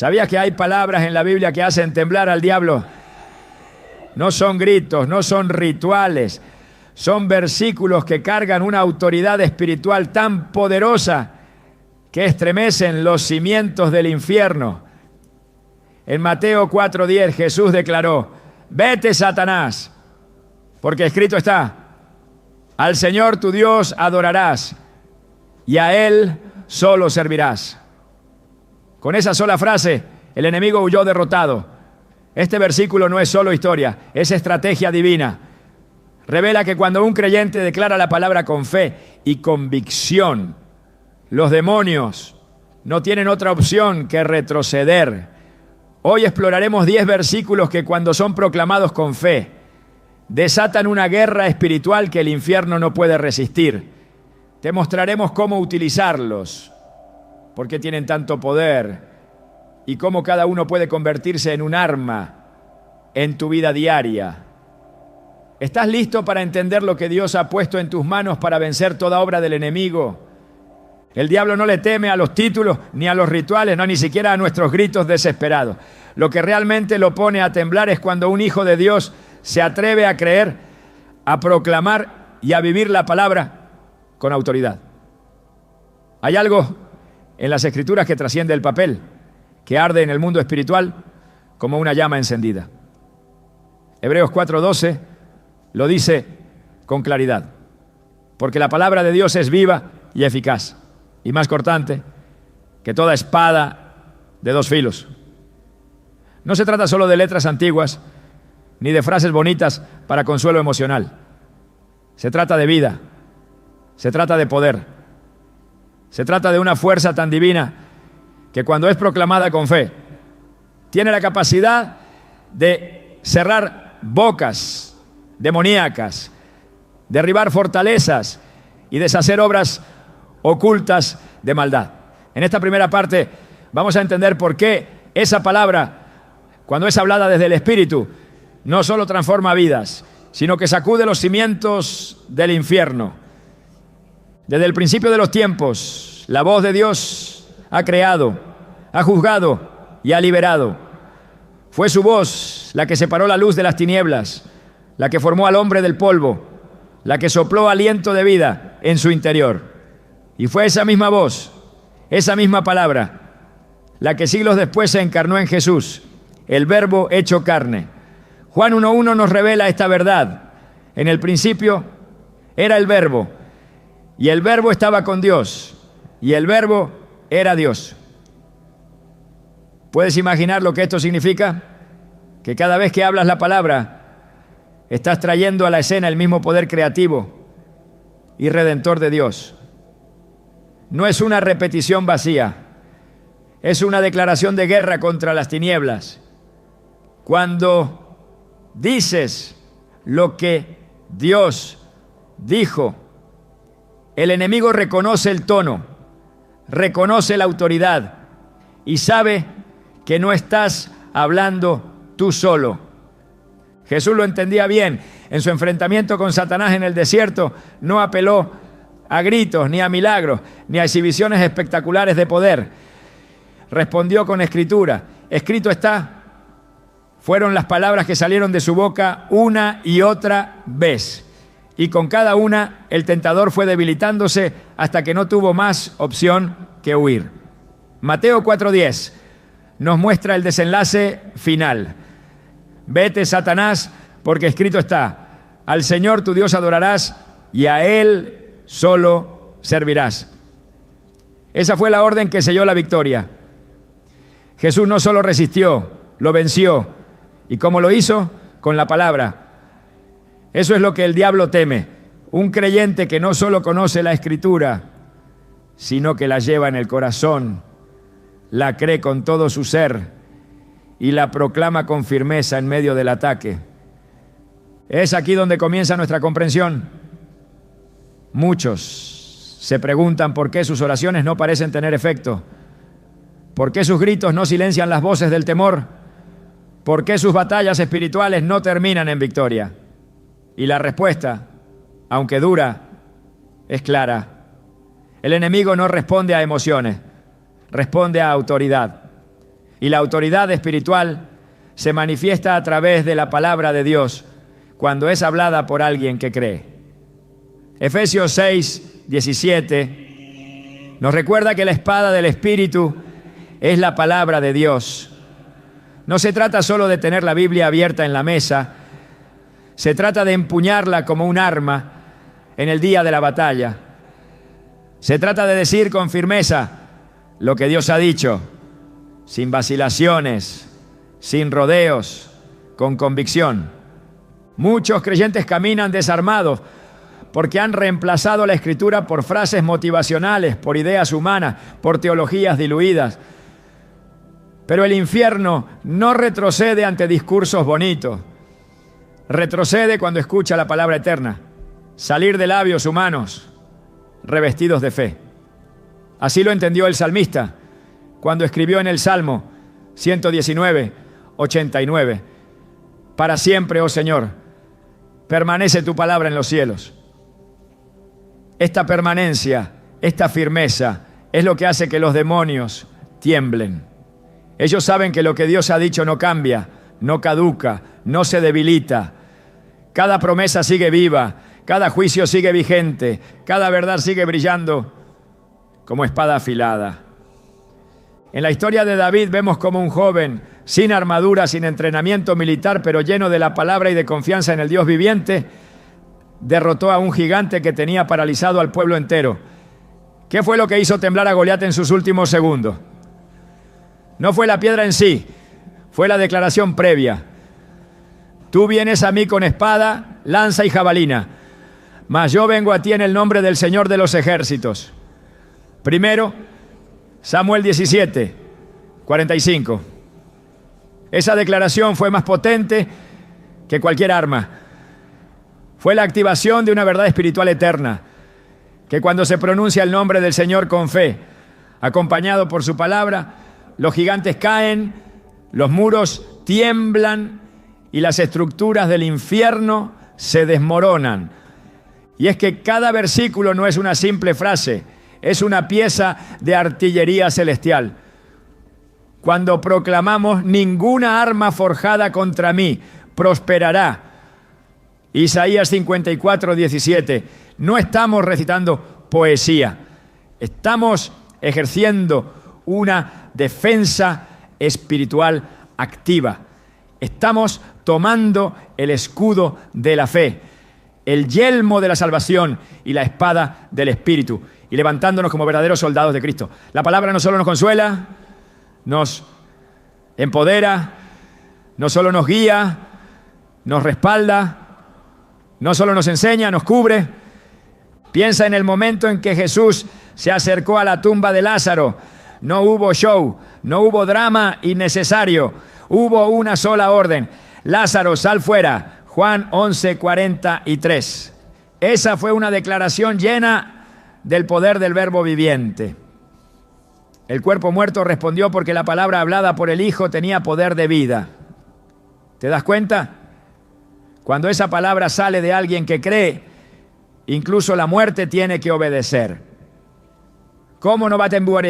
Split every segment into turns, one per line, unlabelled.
¿Sabías que hay palabras en la Biblia que hacen temblar al diablo? No son gritos, no son rituales, son versículos que cargan una autoridad espiritual tan poderosa que estremecen los cimientos del infierno. En Mateo 4:10 Jesús declaró: vete, Satanás, porque escrito está: al Señor tu Dios adorarás y a Él solo servirás. Con esa sola frase, el enemigo huyó derrotado. Este versículo no es solo historia, es estrategia divina. Revela que cuando un creyente declara la palabra con fe y convicción, los demonios no tienen otra opción que retroceder. Hoy exploraremos 10 versículos que, cuando son proclamados con fe, desatan una guerra espiritual que el infierno no puede resistir. Te mostraremos cómo utilizarlos, por qué tienen tanto poder y cómo cada uno puede convertirse en un arma en tu vida diaria. ¿Estás listo para entender lo que Dios ha puesto en tus manos para vencer toda obra del enemigo? El diablo no le teme a los títulos ni a los rituales, no, ni siquiera a nuestros gritos desesperados. Lo que realmente lo pone a temblar es cuando un hijo de Dios se atreve a creer, a proclamar y a vivir la palabra con autoridad. Hay algo en las Escrituras que trasciende el papel, que arde en el mundo espiritual como una llama encendida. Hebreos 4:12 lo dice con claridad: porque la palabra de Dios es viva y eficaz, y más cortante que toda espada de 2 filos. No se trata solo de letras antiguas, ni de frases bonitas para consuelo emocional. Se trata de vida, se trata de poder, se trata de una fuerza tan divina que, cuando es proclamada con fe, tiene la capacidad de cerrar bocas demoníacas, derribar fortalezas y deshacer obras ocultas de maldad. En esta primera parte vamos a entender por qué esa palabra, cuando es hablada desde el Espíritu, no solo transforma vidas, sino que sacude los cimientos del infierno. Desde el principio de los tiempos, la voz de Dios ha creado, ha juzgado y ha liberado. Fue su voz la que separó la luz de las tinieblas, la que formó al hombre del polvo, la que sopló aliento de vida en su interior. Y fue esa misma voz, esa misma palabra, la que siglos después se encarnó en Jesús, el Verbo hecho carne. Juan 1:1 nos revela esta verdad. En el principio era el Verbo, y el Verbo estaba con Dios, y el Verbo era Dios. ¿Puedes imaginar lo que esto significa? Que cada vez que hablas la palabra, estás trayendo a la escena el mismo poder creativo y redentor de Dios. No es una repetición vacía, es una declaración de guerra contra las tinieblas. Cuando dices lo que Dios dijo, el enemigo reconoce el tono, reconoce la autoridad y sabe que no estás hablando tú solo. Jesús lo entendía bien. En su enfrentamiento con Satanás en el desierto, no apeló a gritos, ni a milagros, ni a exhibiciones espectaculares de poder. Respondió con escritura. Escrito está. Fueron las palabras que salieron de su boca una y otra vez. Y con cada una, el tentador fue debilitándose hasta que no tuvo más opción que huir. Mateo 4:10 nos muestra el desenlace final. Vete, Satanás, porque escrito está: al Señor tu Dios adorarás y a Él solo servirás. Esa fue la orden que selló la victoria. Jesús no solo resistió, lo venció. ¿Y cómo lo hizo? Con la palabra. Eso es lo que el diablo teme. Un creyente que no solo conoce la Escritura, sino que la lleva en el corazón, la cree con todo su ser y la proclama con firmeza en medio del ataque. Es aquí donde comienza nuestra comprensión. Muchos se preguntan por qué sus oraciones no parecen tener efecto, por qué sus gritos no silencian las voces del temor, por qué sus batallas espirituales no terminan en victoria. Y la respuesta, aunque dura, es clara. El enemigo no responde a emociones, responde a autoridad. Y la autoridad espiritual se manifiesta a través de la palabra de Dios cuando es hablada por alguien que cree. Efesios 6, 17 nos recuerda que la espada del Espíritu es la palabra de Dios. No se trata solo de tener la Biblia abierta en la mesa, se trata de empuñarla como un arma en el día de la batalla. Se trata de decir con firmeza lo que Dios ha dicho, sin vacilaciones, sin rodeos, con convicción. Muchos creyentes caminan desarmados porque han reemplazado la Escritura por frases motivacionales, por ideas humanas, por teologías diluidas. Pero el infierno no retrocede ante discursos bonitos. Retrocede cuando escucha la palabra eterna salir de labios humanos revestidos de fe. Así lo entendió el salmista cuando escribió en el Salmo 119, 89. Para siempre, oh Señor, permanece tu palabra en los cielos. Esta permanencia, esta firmeza, es lo que hace que los demonios tiemblen. Ellos saben que lo que Dios ha dicho no cambia, no caduca, no se debilita. Cada promesa sigue viva, cada juicio sigue vigente, cada verdad sigue brillando como espada afilada. En la historia de David vemos como un joven sin armadura, sin entrenamiento militar, pero lleno de la palabra y de confianza en el Dios viviente, derrotó a un gigante que tenía paralizado al pueblo entero. ¿Qué fue lo que hizo temblar a Goliat en sus últimos segundos? No fue la piedra en sí, fue la declaración previa. Tú vienes a mí con espada, lanza y jabalina, mas yo vengo a ti en el nombre del Señor de los ejércitos. Primero, Samuel 17, 45. Esa declaración fue más potente que cualquier arma. Fue la activación de una verdad espiritual eterna, que cuando se pronuncia el nombre del Señor con fe, acompañado por su palabra, los gigantes caen, los muros tiemblan y las estructuras del infierno se desmoronan. Y es que cada versículo no es una simple frase, es una pieza de artillería celestial. Cuando proclamamos ninguna arma forjada contra mí prosperará, Isaías 54, 17, no estamos recitando poesía, estamos ejerciendo una defensa espiritual activa. Estamos tomando el escudo de la fe, el yelmo de la salvación y la espada del Espíritu, y levantándonos como verdaderos soldados de Cristo. La palabra no solo nos consuela, nos empodera, no solo nos guía, nos respalda, no solo nos enseña, nos cubre. Piensa en el momento en que Jesús se acercó a la tumba de Lázaro. No hubo show, no hubo drama innecesario, hubo una sola orden: Lázaro, sal fuera. Juan 11, 43. Esa fue una declaración llena del poder del Verbo viviente. El cuerpo muerto respondió porque la palabra hablada por el Hijo tenía poder de vida. ¿Te das cuenta? Cuando esa palabra sale de alguien que cree, incluso la muerte tiene que obedecer. ¿Cómo no va a temblar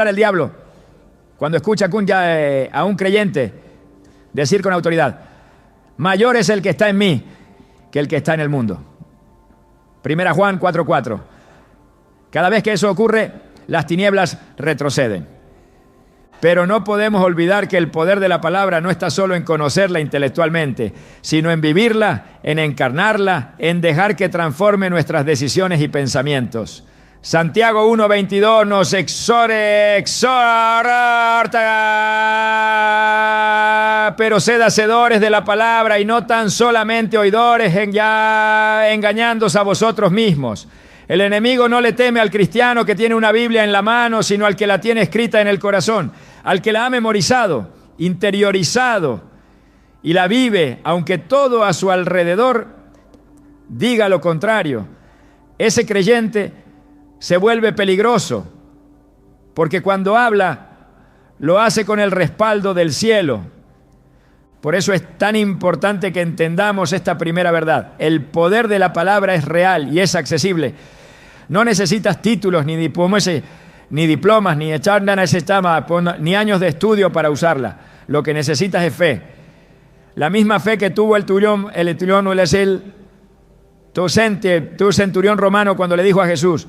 el diablo cuando escucha a un creyente decir con autoridad: mayor es el que está en mí que el que está en el mundo? Primera Juan 4:4. Cada vez que eso ocurre, las tinieblas retroceden. Pero no podemos olvidar que el poder de la palabra no está solo en conocerla intelectualmente, sino en vivirla, en encarnarla, en dejar que transforme nuestras decisiones y pensamientos. Santiago 1:22 nos exhorta, pero sed hacedores de la palabra y no tan solamente oidores, engañándoos a vosotros mismos. El enemigo no le teme al cristiano que tiene una Biblia en la mano, sino al que la tiene escrita en el corazón, al que la ha memorizado, interiorizado y la vive, aunque todo a su alrededor diga lo contrario. Ese creyente se vuelve peligroso, porque cuando habla, lo hace con el respaldo del cielo. Por eso es tan importante que entendamos esta primera verdad. El poder de la palabra es real y es accesible. No necesitas títulos ni diplomas. ni diplomas, ni ni años de estudio para usarla. Lo que necesitas es fe. La misma fe que tuvo el centurión romano cuando le dijo a Jesús: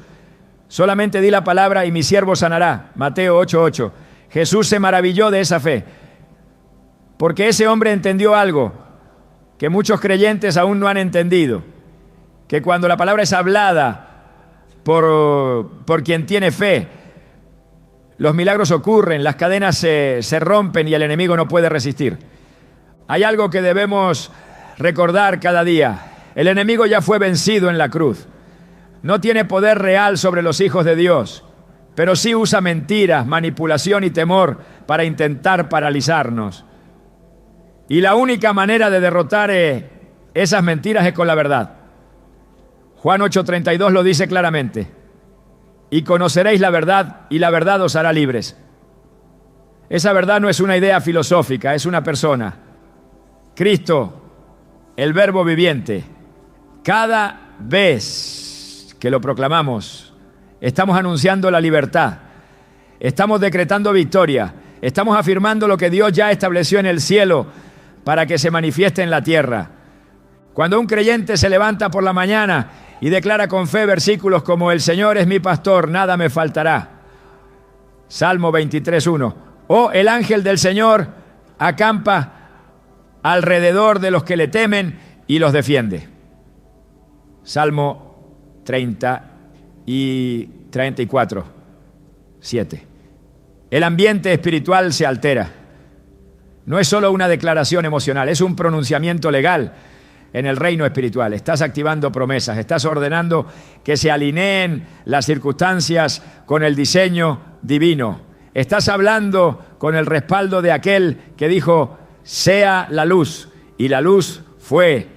solamente di la palabra y mi siervo sanará. Mateo 8:8. Jesús se maravilló de esa fe, porque ese hombre entendió algo que muchos creyentes aún no han entendido, que cuando la palabra es hablada por quien tiene fe, los milagros ocurren, las cadenas se rompen y el enemigo no puede resistir. Hay algo que debemos recordar cada día: el enemigo ya fue vencido en la cruz. No tiene poder real sobre los hijos de Dios, pero sí usa mentiras, manipulación y temor para intentar paralizarnos. Y la única manera de derrotar esas mentiras es con la verdad. Juan 8:32 lo dice claramente: y conoceréis la verdad, y la verdad os hará libres. Esa verdad no es una idea filosófica, es una persona. Cristo, el Verbo viviente. Cada vez que lo proclamamos, estamos anunciando la libertad, estamos decretando victoria, estamos afirmando lo que Dios ya estableció en el cielo para que se manifieste en la tierra. Cuando un creyente se levanta por la mañana y declara con fe versículos como: el Señor es mi pastor, nada me faltará. Salmo 23:1. O el ángel del Señor acampa alrededor de los que le temen y los defiende. Salmo 30 y 34:7. El ambiente espiritual se altera. No es solo una declaración emocional, es un pronunciamiento legal en el reino espiritual. Estás activando promesas, estás ordenando que se alineen las circunstancias con el diseño divino. Estás hablando con el respaldo de aquel que dijo: sea la luz, y la luz fue.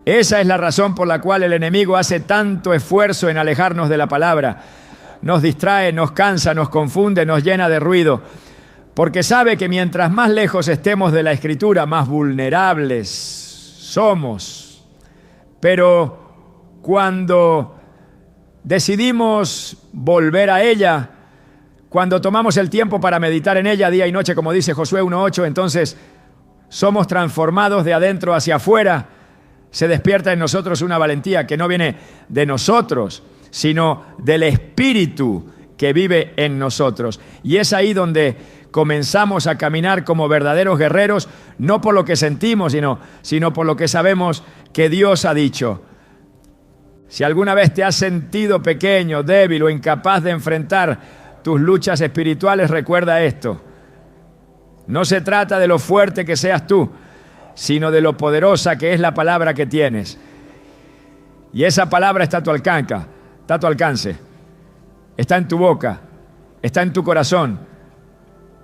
Esa es la razón por la cual el enemigo hace tanto esfuerzo en alejarnos de la palabra. Nos distrae, nos cansa, nos confunde, nos llena de ruido, porque sabe que mientras más lejos estemos de la Escritura, más vulnerables somos. Pero cuando decidimos volver a ella, cuando tomamos el tiempo para meditar en ella día y noche, como dice Josué 1:8, entonces somos transformados de adentro hacia afuera. Se despierta en nosotros una valentía que no viene de nosotros, sino del Espíritu que vive en nosotros. Y es ahí donde comenzamos a caminar como verdaderos guerreros, no por lo que sentimos, sino por lo que sabemos que Dios ha dicho. Si alguna vez te has sentido pequeño, débil o incapaz de enfrentar tus luchas espirituales, recuerda esto: no se trata de lo fuerte que seas tú, sino de lo poderosa que es la palabra que tienes. Y esa palabra está a tu alcance, está en tu boca, está en tu corazón,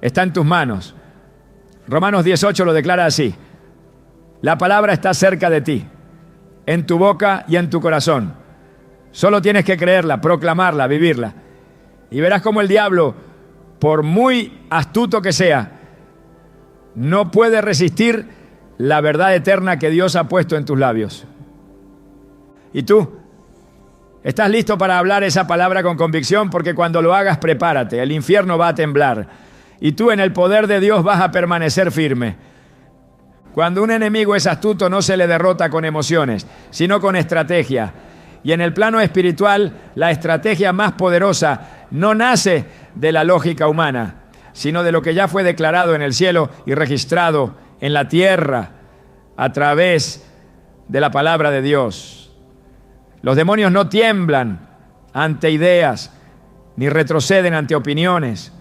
está en tus manos. Romanos 18 lo declara así: la palabra está cerca de ti, en tu boca y en tu corazón. Solo tienes que creerla, proclamarla, vivirla. Y verás cómo el diablo, por muy astuto que sea, no puede resistir la verdad eterna que Dios ha puesto en tus labios. ¿Y tú? ¿Estás listo para hablar esa palabra con convicción? Porque cuando lo hagas, prepárate. El infierno va a temblar. Y tú, en el poder de Dios, vas a permanecer firme. Cuando un enemigo es astuto, no se le derrota con emociones, sino con estrategia. Y en el plano espiritual, la estrategia más poderosa no nace de la lógica humana, sino de lo que ya fue declarado en el cielo y registrado en la tierra a través de la palabra de Dios. Los demonios no tiemblan ante ideas, ni retroceden ante opiniones.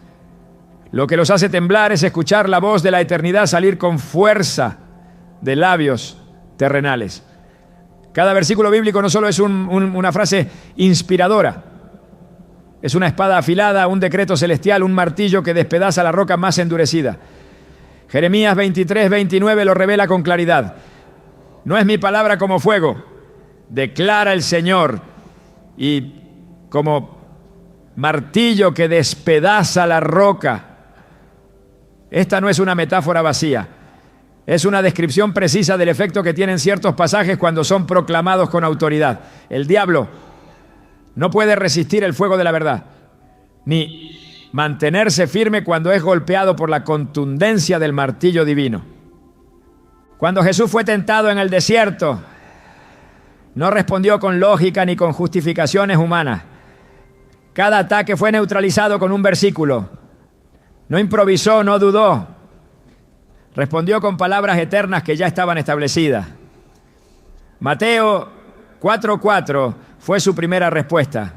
Lo que los hace temblar es escuchar la voz de la eternidad salir con fuerza de labios terrenales. Cada versículo bíblico no solo es una frase inspiradora, es una espada afilada, un decreto celestial, un martillo que despedaza la roca más endurecida. Jeremías 23:29 lo revela con claridad. No es mi palabra como fuego, declara el Señor, y como martillo que despedaza la roca. Esta no es una metáfora vacía, es una descripción precisa del efecto que tienen ciertos pasajes cuando son proclamados con autoridad. El diablo no puede resistir el fuego de la verdad. ni mantenerse firme cuando es golpeado por la contundencia del martillo divino. Cuando Jesús fue tentado en el desierto, no respondió con lógica ni con justificaciones humanas. Cada ataque fue neutralizado con un versículo. No improvisó, no dudó. Respondió con palabras eternas que ya estaban establecidas. Mateo 4:4 fue su primera respuesta.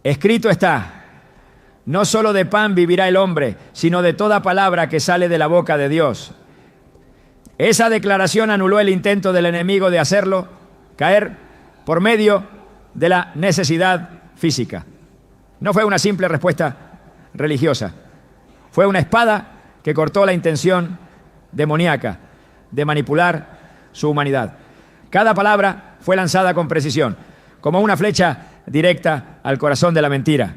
Escrito está: no solo de pan vivirá el hombre, sino de toda palabra que sale de la boca de Dios. Esa declaración anuló el intento del enemigo de hacerlo caer por medio de la necesidad física. No fue una simple respuesta religiosa. Fue una espada que cortó la intención demoníaca de manipular su humanidad. Cada palabra fue lanzada con precisión, como una flecha directa al corazón de la mentira.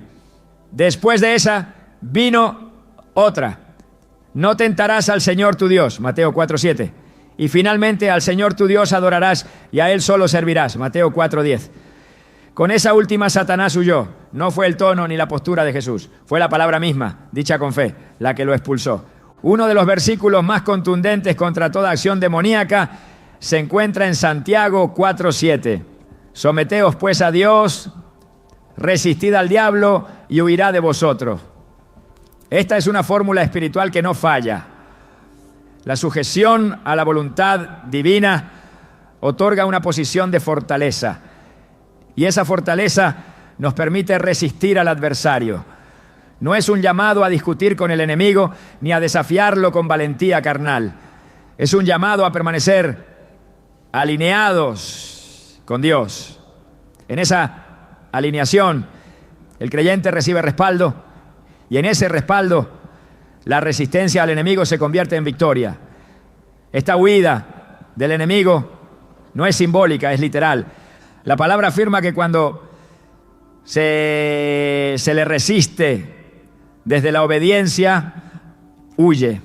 Después de esa vino otra. No tentarás al Señor tu Dios, Mateo 4:7. Y finalmente al Señor tu Dios adorarás y a Él solo servirás, Mateo 4:10. Con esa última Satanás huyó. No fue el tono ni la postura de Jesús. Fue la palabra misma, dicha con fe, la que lo expulsó. Uno de los versículos más contundentes contra toda acción demoníaca se encuentra en Santiago 4:7. Someteos pues a Dios, resistid al diablo y huirá de vosotros. Esta es una fórmula espiritual que no falla. La sujeción a la voluntad divina otorga una posición de fortaleza. Y esa fortaleza nos permite resistir al adversario. No es un llamado a discutir con el enemigo ni a desafiarlo con valentía carnal. Es un llamado a permanecer alineados con Dios. En esa alineación, el creyente recibe respaldo y en ese respaldo, la resistencia al enemigo se convierte en victoria. Esta huida del enemigo no es simbólica, es literal. La palabra afirma que cuando se le resiste desde la obediencia, huye.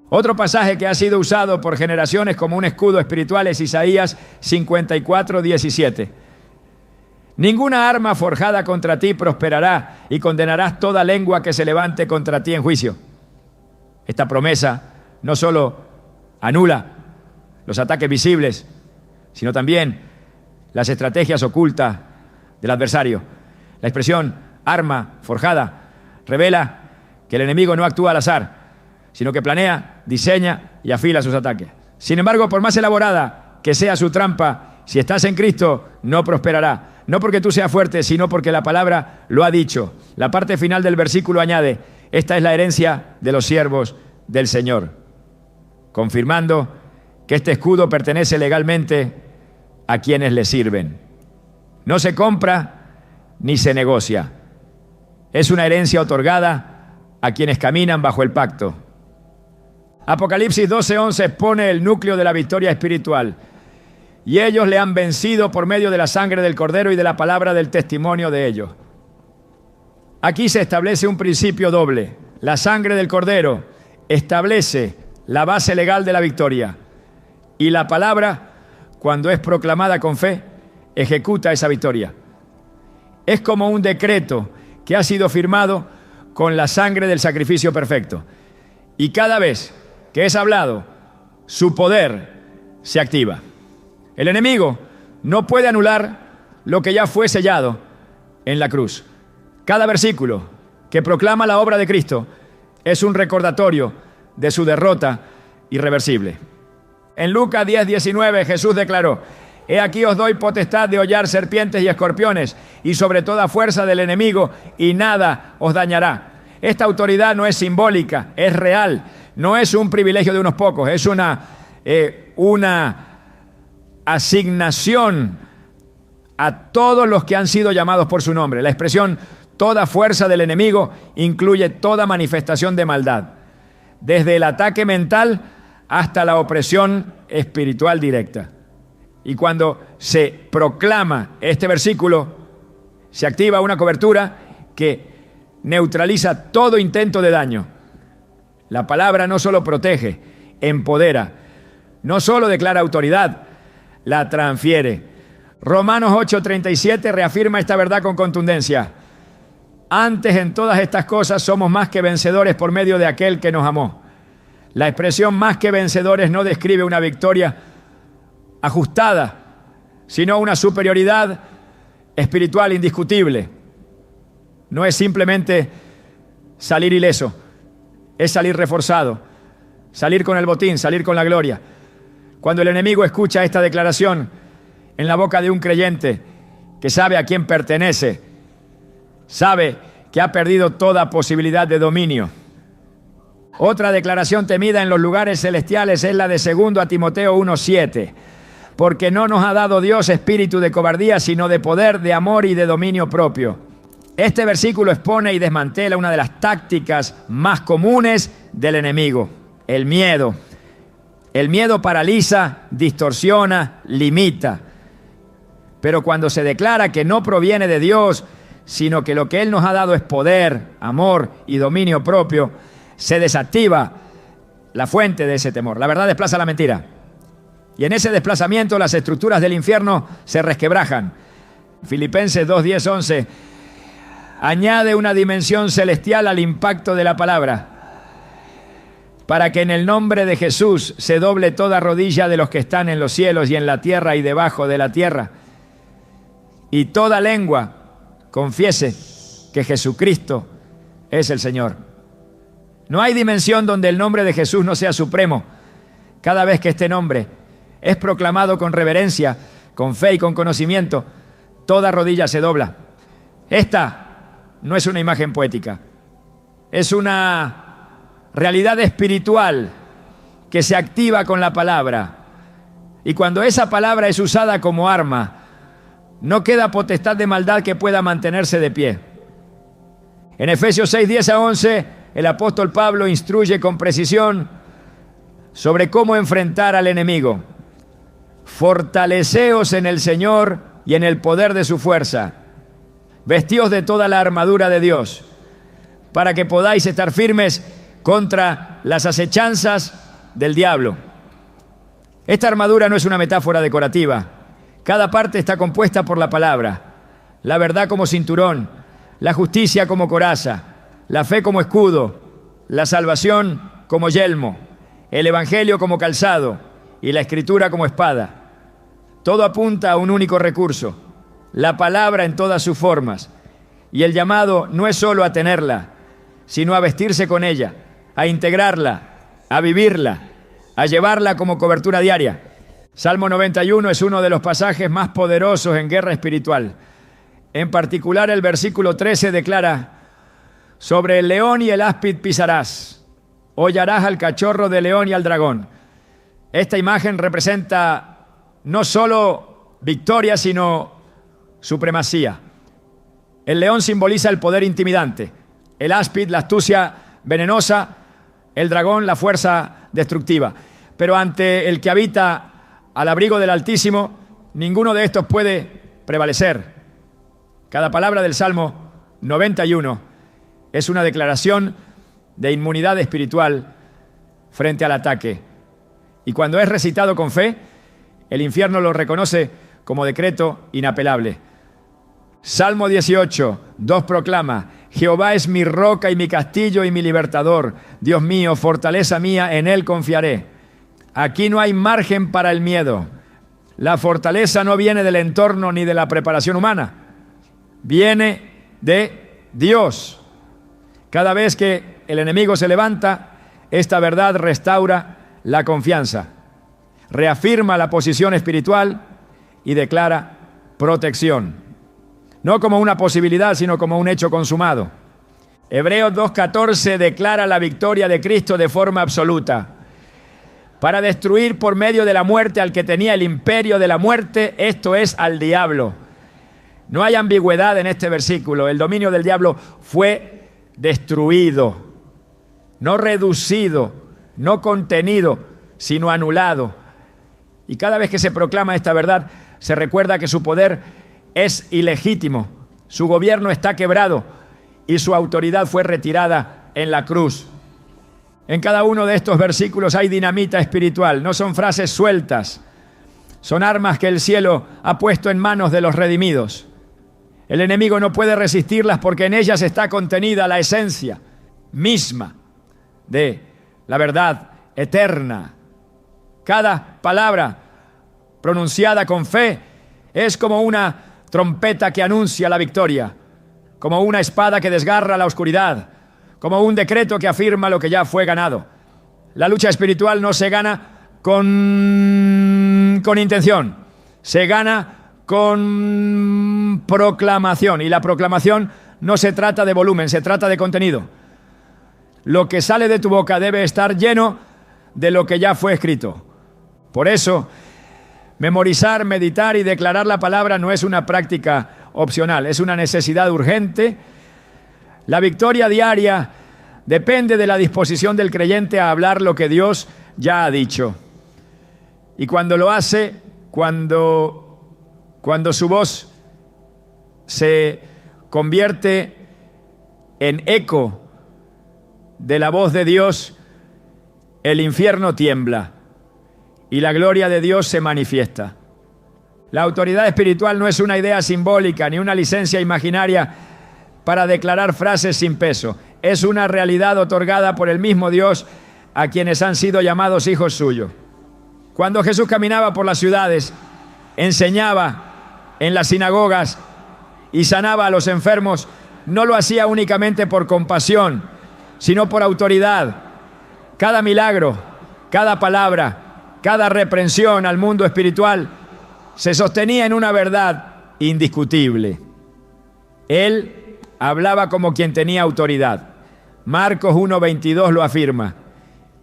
Otro pasaje que ha sido usado por generaciones como un escudo espiritual es Isaías 54:17. Ninguna arma forjada contra ti prosperará y condenarás toda lengua que se levante contra ti en juicio. Esta promesa no solo anula los ataques visibles, sino también las estrategias ocultas del adversario. La expresión arma forjada revela que el enemigo no actúa al azar, sino que planea, diseña y afila sus ataques. Sin embargo, por más elaborada que sea su trampa, si estás en Cristo, no prosperará. No porque tú seas fuerte, sino porque la palabra lo ha dicho. La parte final del versículo añade: esta es la herencia de los siervos del Señor, confirmando que este escudo pertenece legalmente a quienes le sirven. No se compra ni se negocia. Es una herencia otorgada a quienes caminan bajo el pacto. Apocalipsis 12:11 pone el núcleo de la victoria espiritual. Y ellos le han vencido por medio de la sangre del Cordero y de la palabra del testimonio de ellos. Aquí se establece un principio doble. La sangre del Cordero establece la base legal de la victoria. Y la palabra, cuando es proclamada con fe, ejecuta esa victoria. Es como un decreto que ha sido firmado con la sangre del sacrificio perfecto. Y cada vez que es hablado, su poder se activa. El enemigo no puede anular lo que ya fue sellado en la cruz. Cada versículo que proclama la obra de Cristo es un recordatorio de su derrota irreversible. En Lucas 10:19 Jesús declaró: he aquí os doy potestad de hollar serpientes y escorpiones y sobre toda fuerza del enemigo y nada os dañará. Esta autoridad no es simbólica, es real. No es un privilegio de unos pocos, es una asignación a todos los que han sido llamados por su nombre. La expresión toda fuerza del enemigo incluye toda manifestación de maldad, desde el ataque mental hasta la opresión espiritual directa. Y cuando se proclama este versículo, se activa una cobertura que neutraliza todo intento de daño. La palabra no solo protege, empodera, no solo declara autoridad, la transfiere. Romanos 8:37 reafirma esta verdad con contundencia. Antes en todas estas cosas somos más que vencedores por medio de aquel que nos amó. La expresión más que vencedores no describe una victoria ajustada, sino una superioridad espiritual indiscutible. No es simplemente salir ileso, es salir reforzado, salir con el botín, salir con la gloria. Cuando el enemigo escucha esta declaración en la boca de un creyente que sabe a quién pertenece, sabe que ha perdido toda posibilidad de dominio. Otra declaración temida en los lugares celestiales es la de 2 Timoteo 1:7. Porque no nos ha dado Dios espíritu de cobardía, sino de poder, de amor y de dominio propio. Este versículo expone y desmantela una de las tácticas más comunes del enemigo: el miedo. El miedo paraliza, distorsiona, limita. Pero cuando se declara que no proviene de Dios, sino que lo que Él nos ha dado es poder, amor y dominio propio, se desactiva la fuente de ese temor. La verdad desplaza la mentira. Y en ese desplazamiento las estructuras del infierno se resquebrajan. Filipenses 2, 10, 11 añade una dimensión celestial al impacto de la palabra, para que en el nombre de Jesús se doble toda rodilla de los que están en los cielos y en la tierra y debajo de la tierra, y toda lengua confiese que Jesucristo es el Señor. No hay dimensión donde el nombre de Jesús no sea supremo. Cada vez que este nombre es proclamado con reverencia, con fe y con conocimiento, toda rodilla se dobla. Esta no es una imagen poética, es una realidad espiritual que se activa con la palabra. Y cuando esa palabra es usada como arma, no queda potestad de maldad que pueda mantenerse de pie. En Efesios 6, 10 a 11, el apóstol Pablo instruye con precisión sobre cómo enfrentar al enemigo. Fortaleceos en el Señor y en el poder de su fuerza. Vestíos de toda la armadura de Dios, para que podáis estar firmes contra las acechanzas del diablo. Esta armadura no es una metáfora decorativa. Cada parte está compuesta por la palabra: la verdad como cinturón, la justicia como coraza, la fe como escudo, la salvación como yelmo, el evangelio como calzado y la escritura como espada. Todo apunta a un único recurso: la palabra en todas sus formas. Y el llamado no es solo a tenerla, sino a vestirse con ella, a integrarla, a vivirla, a llevarla como cobertura diaria. Salmo 91 es uno de los pasajes más poderosos en guerra espiritual. En particular, el versículo 13 declara: sobre el león y el áspid pisarás, hollarás al cachorro de león y al dragón. Esta imagen representa no solo victoria, sino supremacía. El león simboliza el poder intimidante, el áspid la astucia venenosa, el dragón la fuerza destructiva. Pero ante el que habita al abrigo del Altísimo, ninguno de estos puede prevalecer. Cada palabra del Salmo 91 es una declaración de inmunidad espiritual frente al ataque. Y cuando es recitado con fe, el infierno lo reconoce como decreto inapelable. Salmo 18, 2 proclama: Jehová es mi roca y mi castillo y mi libertador. Dios mío, fortaleza mía, en él confiaré. Aquí no hay margen para el miedo. La fortaleza no viene del entorno ni de la preparación humana. Viene de Dios. Cada vez que el enemigo se levanta, esta verdad restaura la confianza, reafirma la posición espiritual y declara protección. No como una posibilidad, sino como un hecho consumado. Hebreos 2:14 declara la victoria de Cristo de forma absoluta, para destruir por medio de la muerte al que tenía el imperio de la muerte, esto es, al diablo. No hay ambigüedad en este versículo. El dominio del diablo fue destruido, no reducido, no contenido, sino anulado. Y cada vez que se proclama esta verdad, se recuerda que su poder es ilegítimo, su gobierno está quebrado y su autoridad fue retirada en la cruz. En cada uno de estos versículos hay dinamita espiritual, no son frases sueltas, son armas que el cielo ha puesto en manos de los redimidos. El enemigo no puede resistirlas porque en ellas está contenida la esencia misma de la verdad eterna. Cada palabra pronunciada con fe es como una trompeta que anuncia la victoria, como una espada que desgarra la oscuridad, como un decreto que afirma lo que ya fue ganado. La lucha espiritual no se gana con intención, se gana con proclamación. Y la proclamación no se trata de volumen, se trata de contenido. Lo que sale de tu boca debe estar lleno de lo que ya fue escrito. Por eso, memorizar, meditar y declarar la palabra no es una práctica opcional, es una necesidad urgente. La victoria diaria depende de la disposición del creyente a hablar lo que Dios ya ha dicho. Y cuando lo hace, cuando su voz se convierte en eco de la voz de Dios, el infierno tiembla y la gloria de Dios se manifiesta. La autoridad espiritual no es una idea simbólica ni una licencia imaginaria para declarar frases sin peso. Es una realidad otorgada por el mismo Dios a quienes han sido llamados hijos suyos. Cuando Jesús caminaba por las ciudades, enseñaba en las sinagogas y sanaba a los enfermos, no lo hacía únicamente por compasión, sino por autoridad. Cada milagro, cada palabra, cada reprensión al mundo espiritual se sostenía en una verdad indiscutible. Él hablaba como quien tenía autoridad. Marcos 1:22 lo afirma.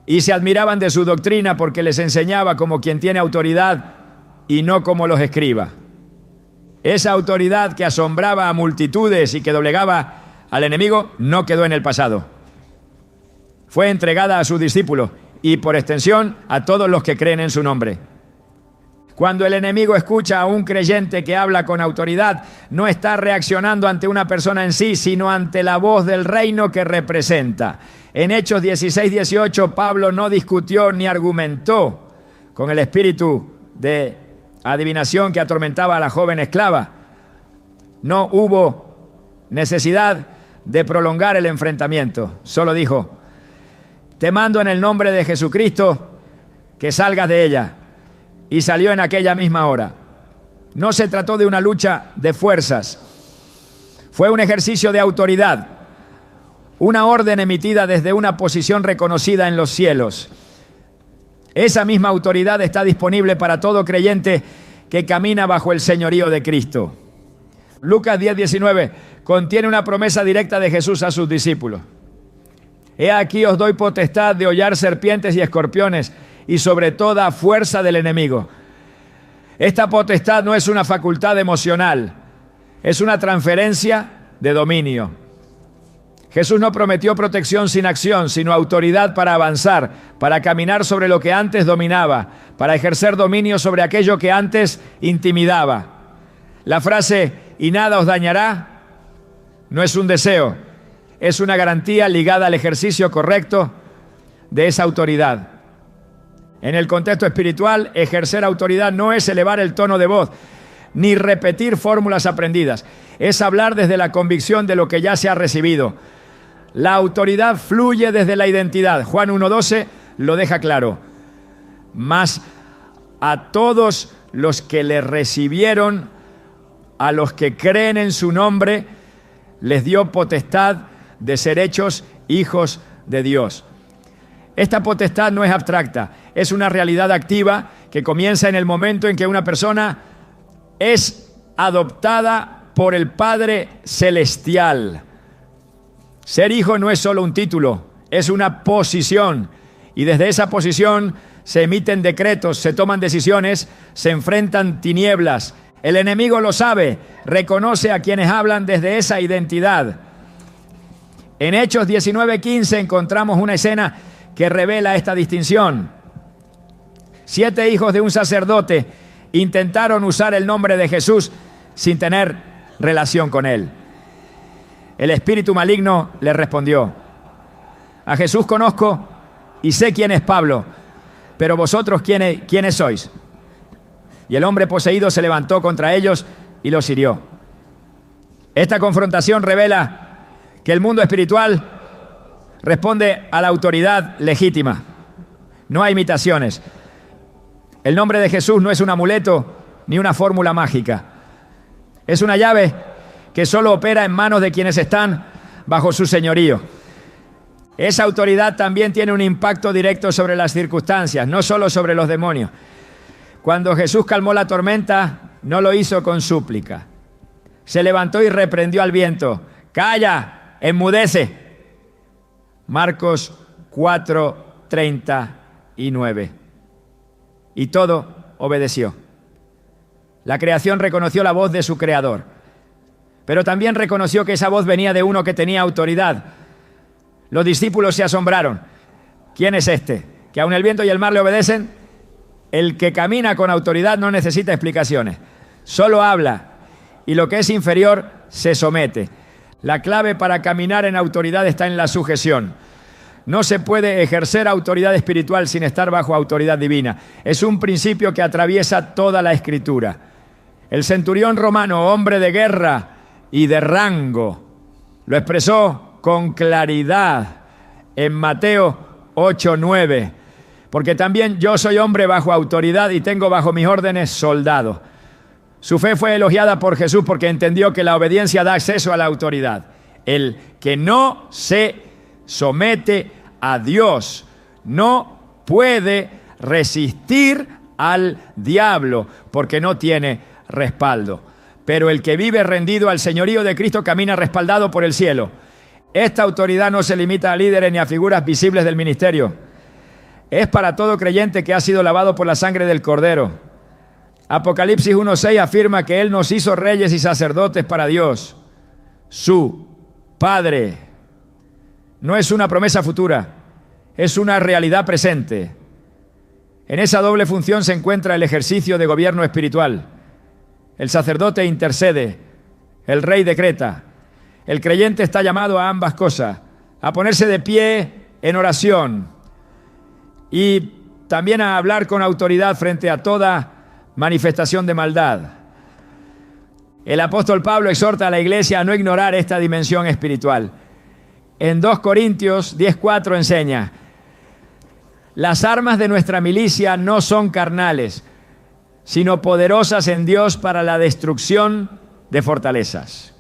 Y se admiraban de su doctrina porque les enseñaba como quien tiene autoridad y no como los escribas. Esa autoridad que asombraba a multitudes y que doblegaba al enemigo no quedó en el pasado. Fue entregada a sus discípulos y por extensión a todos los que creen en su nombre. Cuando el enemigo escucha a un creyente que habla con autoridad, no está reaccionando ante una persona en sí, sino ante la voz del reino que representa. En Hechos 16-18, Pablo no discutió ni argumentó con el espíritu de adivinación que atormentaba a la joven esclava. No hubo necesidad de prolongar el enfrentamiento. Solo dijo: te mando en el nombre de Jesucristo que salgas de ella. Y salió en aquella misma hora. No se trató de una lucha de fuerzas. Fue un ejercicio de autoridad. Una orden emitida desde una posición reconocida en los cielos. Esa misma autoridad está disponible para todo creyente que camina bajo el señorío de Cristo. Lucas 10:19 contiene una promesa directa de Jesús a sus discípulos. He aquí os doy potestad de hollar serpientes y escorpiones y sobre toda fuerza del enemigo. Esta potestad no es una facultad emocional, es una transferencia de dominio. Jesús no prometió protección sin acción, sino autoridad para avanzar, para caminar sobre lo que antes dominaba, para ejercer dominio sobre aquello que antes intimidaba. La frase "y nada os dañará" no es un deseo, es una garantía ligada al ejercicio correcto de esa autoridad. En el contexto espiritual, ejercer autoridad no es elevar el tono de voz, ni repetir fórmulas aprendidas. Es hablar desde la convicción de lo que ya se ha recibido. La autoridad fluye desde la identidad. Juan 1:12 lo deja claro. Mas a todos los que le recibieron, a los que creen en su nombre, les dio potestad de ser hechos hijos de Dios. Esta potestad no es abstracta, es una realidad activa que comienza en el momento en que una persona es adoptada por el Padre Celestial. Ser hijo no es solo un título, es una posición. Y desde esa posición se emiten decretos, se toman decisiones, se enfrentan tinieblas. El enemigo lo sabe, reconoce a quienes hablan desde esa identidad. En Hechos 19:15 encontramos una escena que revela esta distinción. 7 hijos de un sacerdote intentaron usar el nombre de Jesús sin tener relación con él. El espíritu maligno le respondió: a Jesús conozco y sé quién es Pablo, pero vosotros ¿quiénes sois? Y el hombre poseído se levantó contra ellos y los hirió. Esta confrontación revela que el mundo espiritual responde a la autoridad legítima. No hay imitaciones. El nombre de Jesús no es un amuleto ni una fórmula mágica. Es una llave que solo opera en manos de quienes están bajo su señorío. Esa autoridad también tiene un impacto directo sobre las circunstancias, no solo sobre los demonios. Cuando Jesús calmó la tormenta, no lo hizo con súplica. Se levantó y reprendió al viento. ¡Calla! ¡Enmudece! Marcos 4:39. Y todo obedeció. La creación reconoció la voz de su creador, pero también reconoció que esa voz venía de uno que tenía autoridad. Los discípulos se asombraron. ¿Quién es este? ¿Que aun el viento y el mar le obedecen? El que camina con autoridad no necesita explicaciones. Solo habla y lo que es inferior se somete. La clave para caminar en autoridad está en la sujeción. No se puede ejercer autoridad espiritual sin estar bajo autoridad divina. Es un principio que atraviesa toda la Escritura. El centurión romano, hombre de guerra y de rango, lo expresó con claridad en Mateo 8:9. Porque también yo soy hombre bajo autoridad y tengo bajo mis órdenes soldados. Su fe fue elogiada por Jesús porque entendió que la obediencia da acceso a la autoridad. El que no se somete a Dios no puede resistir al diablo porque no tiene respaldo. Pero el que vive rendido al señorío de Cristo camina respaldado por el cielo. Esta autoridad no se limita a líderes ni a figuras visibles del ministerio. Es para todo creyente que ha sido lavado por la sangre del Cordero. Apocalipsis 1:6 afirma que Él nos hizo reyes y sacerdotes para Dios, su Padre. No es una promesa futura, es una realidad presente. En esa doble función se encuentra el ejercicio de gobierno espiritual. El sacerdote intercede, el rey decreta. El creyente está llamado a ambas cosas, a ponerse de pie en oración y también a hablar con autoridad frente a toda manifestación de maldad. El apóstol Pablo exhorta a la iglesia a no ignorar esta dimensión espiritual. En 2 Corintios 10:4 enseña: las armas de nuestra milicia no son carnales, sino poderosas en Dios para la destrucción de fortalezas.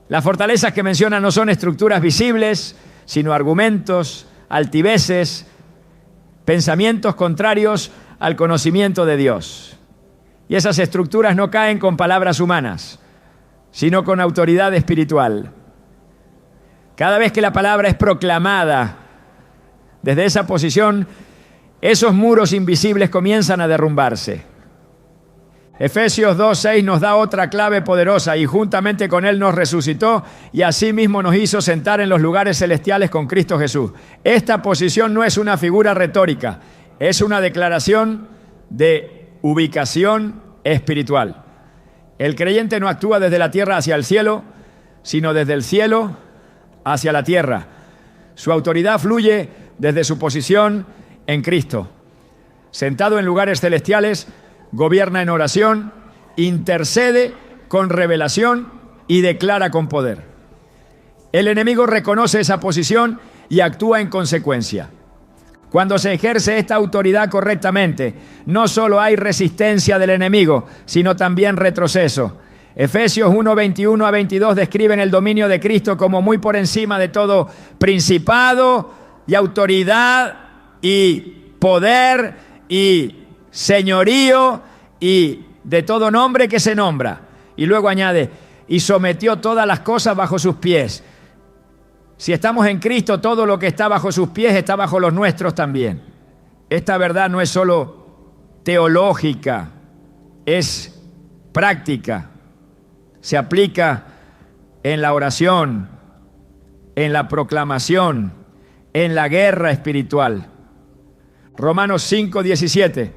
Las fortalezas que menciona no son estructuras visibles, sino argumentos, altiveces, pensamientos contrarios al conocimiento de Dios. Y esas estructuras no caen con palabras humanas, sino con autoridad espiritual. Cada vez que la palabra es proclamada desde esa posición, esos muros invisibles comienzan a derrumbarse. Efesios 2:6 nos da otra clave poderosa: y juntamente con Él nos resucitó y asimismo nos hizo sentar en los lugares celestiales con Cristo Jesús. Esta posición no es una figura retórica, es una declaración de ubicación espiritual. El creyente no actúa desde la tierra hacia el cielo, sino desde el cielo hacia la tierra. Su autoridad fluye desde su posición en Cristo. Sentado en lugares celestiales, gobierna en oración, intercede con revelación y declara con poder. El enemigo reconoce esa posición y actúa en consecuencia. Cuando se ejerce esta autoridad correctamente, no solo hay resistencia del enemigo, sino también retroceso. Efesios 1:21-22 describen el dominio de Cristo como muy por encima de todo principado y autoridad y poder y señorío y de todo nombre que se nombra. Y luego añade: y sometió todas las cosas bajo sus pies. Si estamos en Cristo, todo lo que está bajo sus pies está bajo los nuestros también. Esta verdad no es solo teológica, es práctica. Se aplica en la oración, en la proclamación, en la guerra espiritual. Romanos 5:17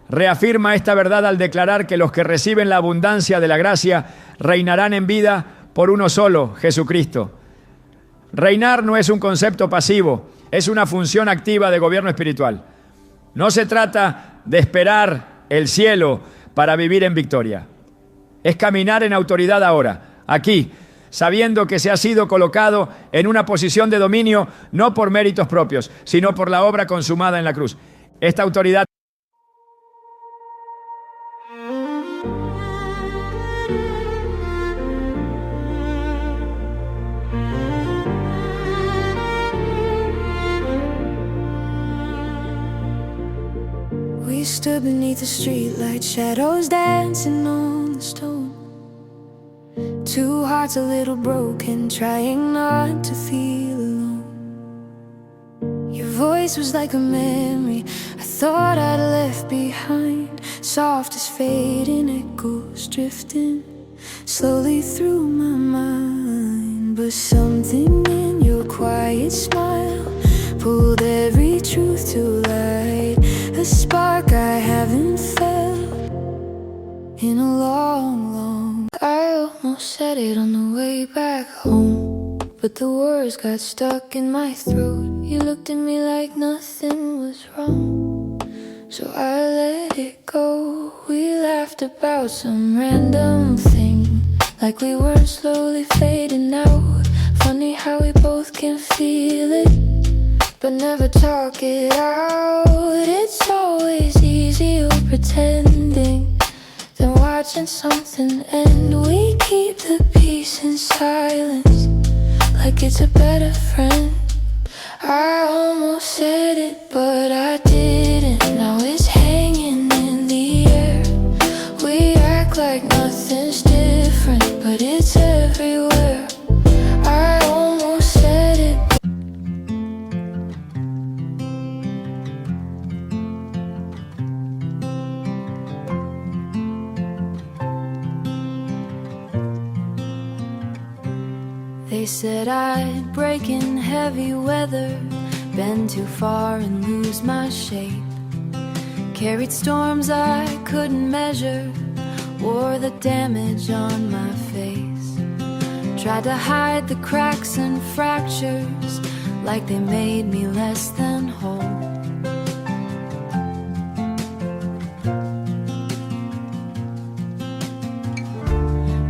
reafirma esta verdad al declarar que los que reciben la abundancia de la gracia reinarán en vida por uno solo, Jesucristo. Reinar no es un concepto pasivo, es una función activa de gobierno espiritual. No se trata de esperar el cielo para vivir en victoria. Es caminar en autoridad ahora, aquí, sabiendo que se ha sido colocado en una posición de dominio no por méritos propios, sino por la obra consumada en la cruz. Esta autoridad
We stood beneath the streetlight, shadows dancing on the stone. Two hearts a little broken, trying not to feel alone. Your voice was like a memory I thought I'd left behind, soft as fading echoes drifting slowly through my mind. But something in your quiet smile pulled every truth to light, a spark I haven't felt in a long. I almost said it on the way back home, but the words got stuck in my throat. You looked at me like nothing was wrong, so I let it go. We laughed about some random thing, like we were slowly fading out. Funny how we both can feel it, but never talk it out. It's always easier pretending than watching something end. We keep the peace in silence, like it's a better friend. I almost said it, but I didn't. Now it's hanging in the air. We act like nothing's different, but it's everywhere. I almost said it. They said I'd break in heavy weather, bend too far and lose my shape. Carried storms I couldn't measure, wore the damage on my face. Tried to hide the cracks and fractures, like they made me less than whole.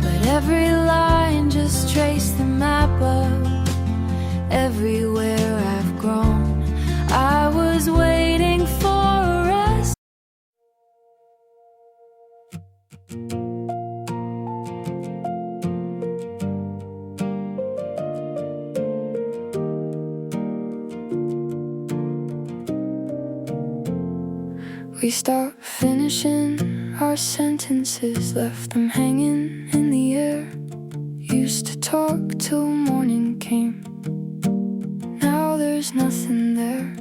But every line just traced the map of everywhere I've grown. I was waiting for us. We stopped finishing our sentences, left them hanging in the air. Used to talk till morning came, now there's nothing there.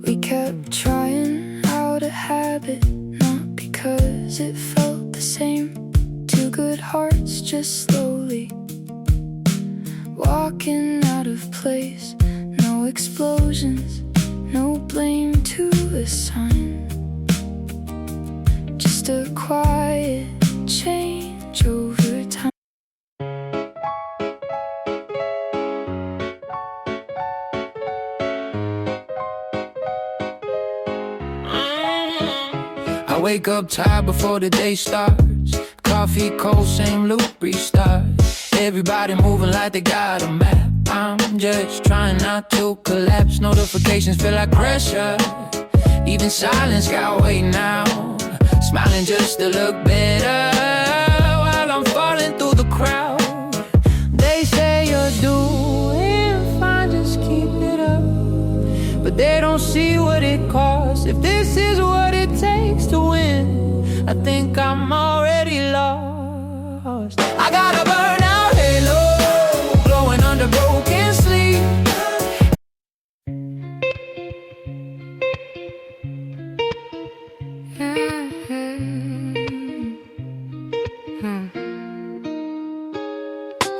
We kept trying out a habit, not because it felt the same. Two good hearts just slowly walking out of place. No explosions, no blame to assign, just a quiet change over time.
I wake up tired before the day starts. Coffee cold, same loop, restart. Everybody moving like they got a map. I'm just trying not to collapse. Notifications feel like pressure. Even silence got weight now. Smiling just to look better while I'm falling through the crowd. They say you're doing fine, just keep it up, but they don't see what it costs. If this is what it takes to win, I think I'm already lost. I got a burnout halo, glowing under broken sleep.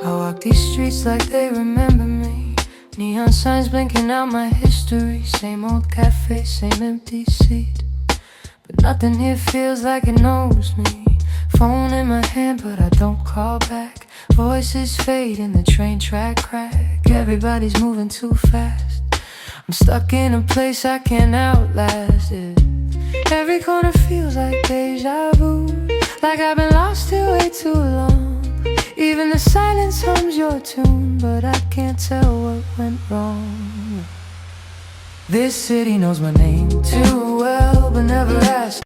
I walk these streets like they remember me. Neon signs blinking out my history. Same old cafe, same empty seat, but nothing here feels like it knows me. Phone in my hand, but I don't call back. Voices fade in the train track crack. Everybody's moving too fast. I'm stuck in a place I can't outlast it. Every corner feels like deja vu, like I've been lost here way too long. Even the silence hums your tune, but I can't tell what went wrong. This city knows my name too well, but never asks.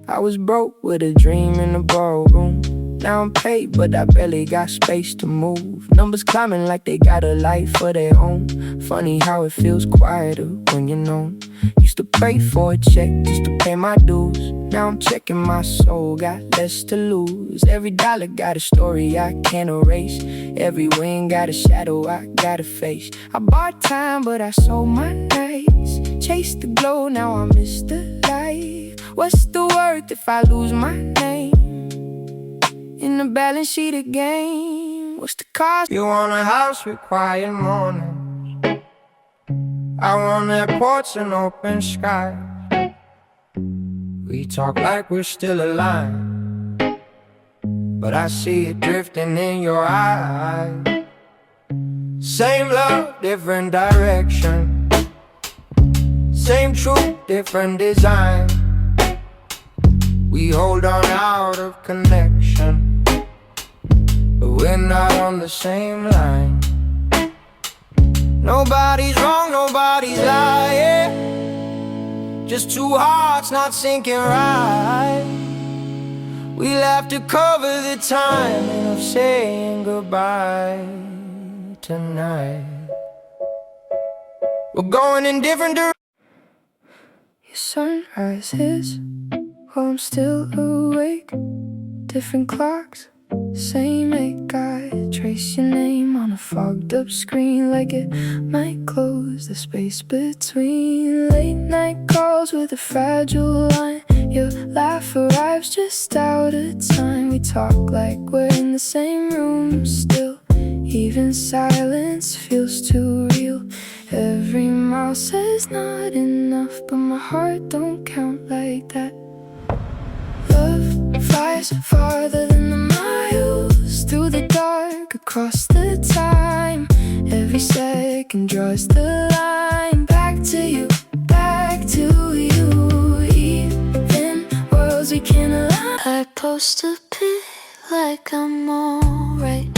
I was broke with a dream in a ballroom. Now I'm paid, but I barely got space to move. Numbers climbing like they got a life of their own. Funny how it feels quieter when you're known. Used to pray for a check just to pay my dues. Now I'm checking my soul, got less to lose. Every dollar got a story I can't erase. Every win got a shadow I gotta face. I bought time, but I sold my nights. Chased the glow, now I miss the light. What's the worth if I lose my name in the balance sheet again? What's the cost? You want a house with quiet mornings. I want that porch and open sky. We talk like we're still alive, but I see it drifting in your eyes. Same love, different direction. Same truth, different design. We hold on out of connection, but we're not on the same line. Nobody's wrong, nobody's lying. Just two hearts not syncing right. We'll have to cover the timing of saying goodbye tonight. We're going in different directions. Your sunrise is while I'm still awake. Different clocks, same ache. I trace your name on a fogged up screen, like it might close the space between. Late night calls with a fragile line. Your laugh arrives just out of time. We talk like we're in the same room still. Even silence feels too real. Every mile says not enough, but my heart don't count like that. Love flies farther than the miles, through the dark, across the time. Every second draws the line. Back to you, back to you. Even worlds we can't align. I post a pic like I'm alright.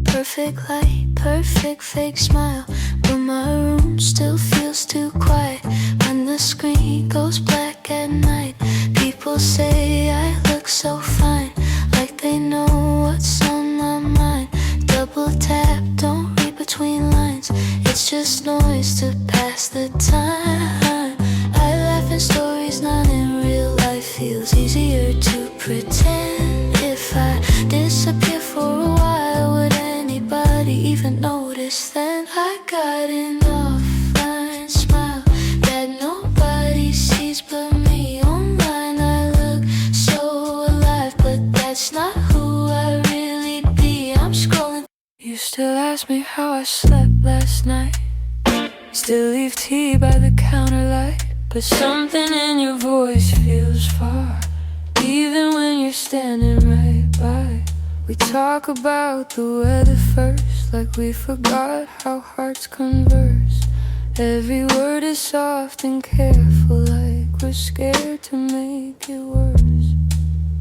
Perfect light, perfect fake smile, but my room still feels too quiet. When the screen goes black at night, people say I look so fine, like they know what's on my mind. Double tap, don't read between lines. It's just noise to pass the time. I laugh in stories, not in real life. Feels easier to pretend. If I disappear for a while, would anybody even notice then? I got an offline smile that nobody sees but me. Online I look so alive, but that's not who I really be. I'm scrolling. You still ask me how I slept last night. Still leave tea by the counter light, but something in your voice feels far, even when you're standing right by. We talk about the weather first, like we forgot how hearts converse. Every word is soft and careful, like we're scared to make it worse.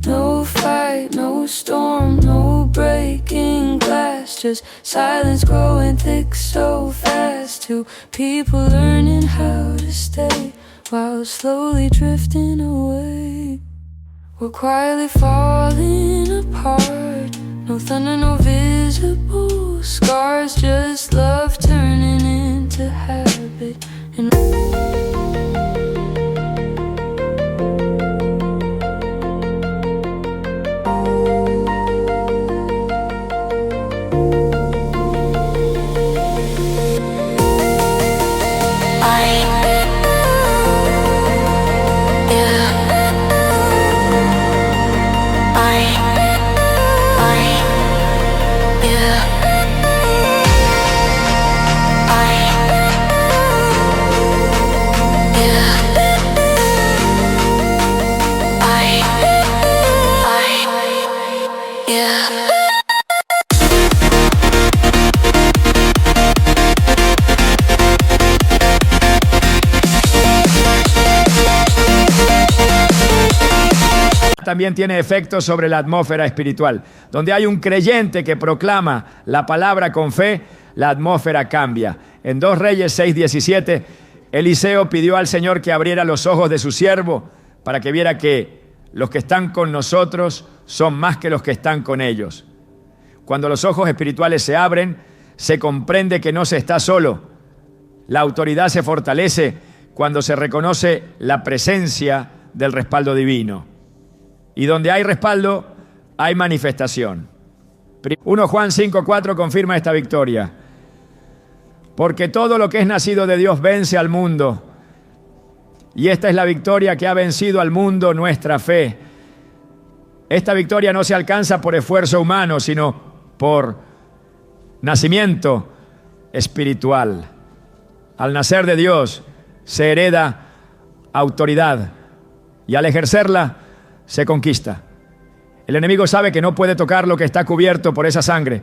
No fight, no storm, no breaking glass, just silence growing thick so fast. Two people learning how to stay while slowly drifting away. We're quietly falling apart. No thunder, no visible scars, just love turning into habit. And
También tiene efectos sobre la atmósfera espiritual. Donde hay un creyente que proclama la palabra con fe, la atmósfera cambia. En 2 Reyes 6:17, Eliseo pidió al Señor que abriera los ojos de su siervo para que viera que los que están con nosotros son más que los que están con ellos. Cuando los ojos espirituales se abren, se comprende que no se está solo. La autoridad se fortalece cuando se reconoce la presencia del respaldo divino. Y donde hay respaldo, hay manifestación. 1 Juan 5:4 confirma esta victoria. Porque todo lo que es nacido de Dios vence al mundo. Y esta es la victoria que ha vencido al mundo, nuestra fe. Esta victoria no se alcanza por esfuerzo humano, sino por nacimiento espiritual. Al nacer de Dios se hereda autoridad y al ejercerla se conquista. El enemigo sabe que no puede tocar lo que está cubierto por esa sangre,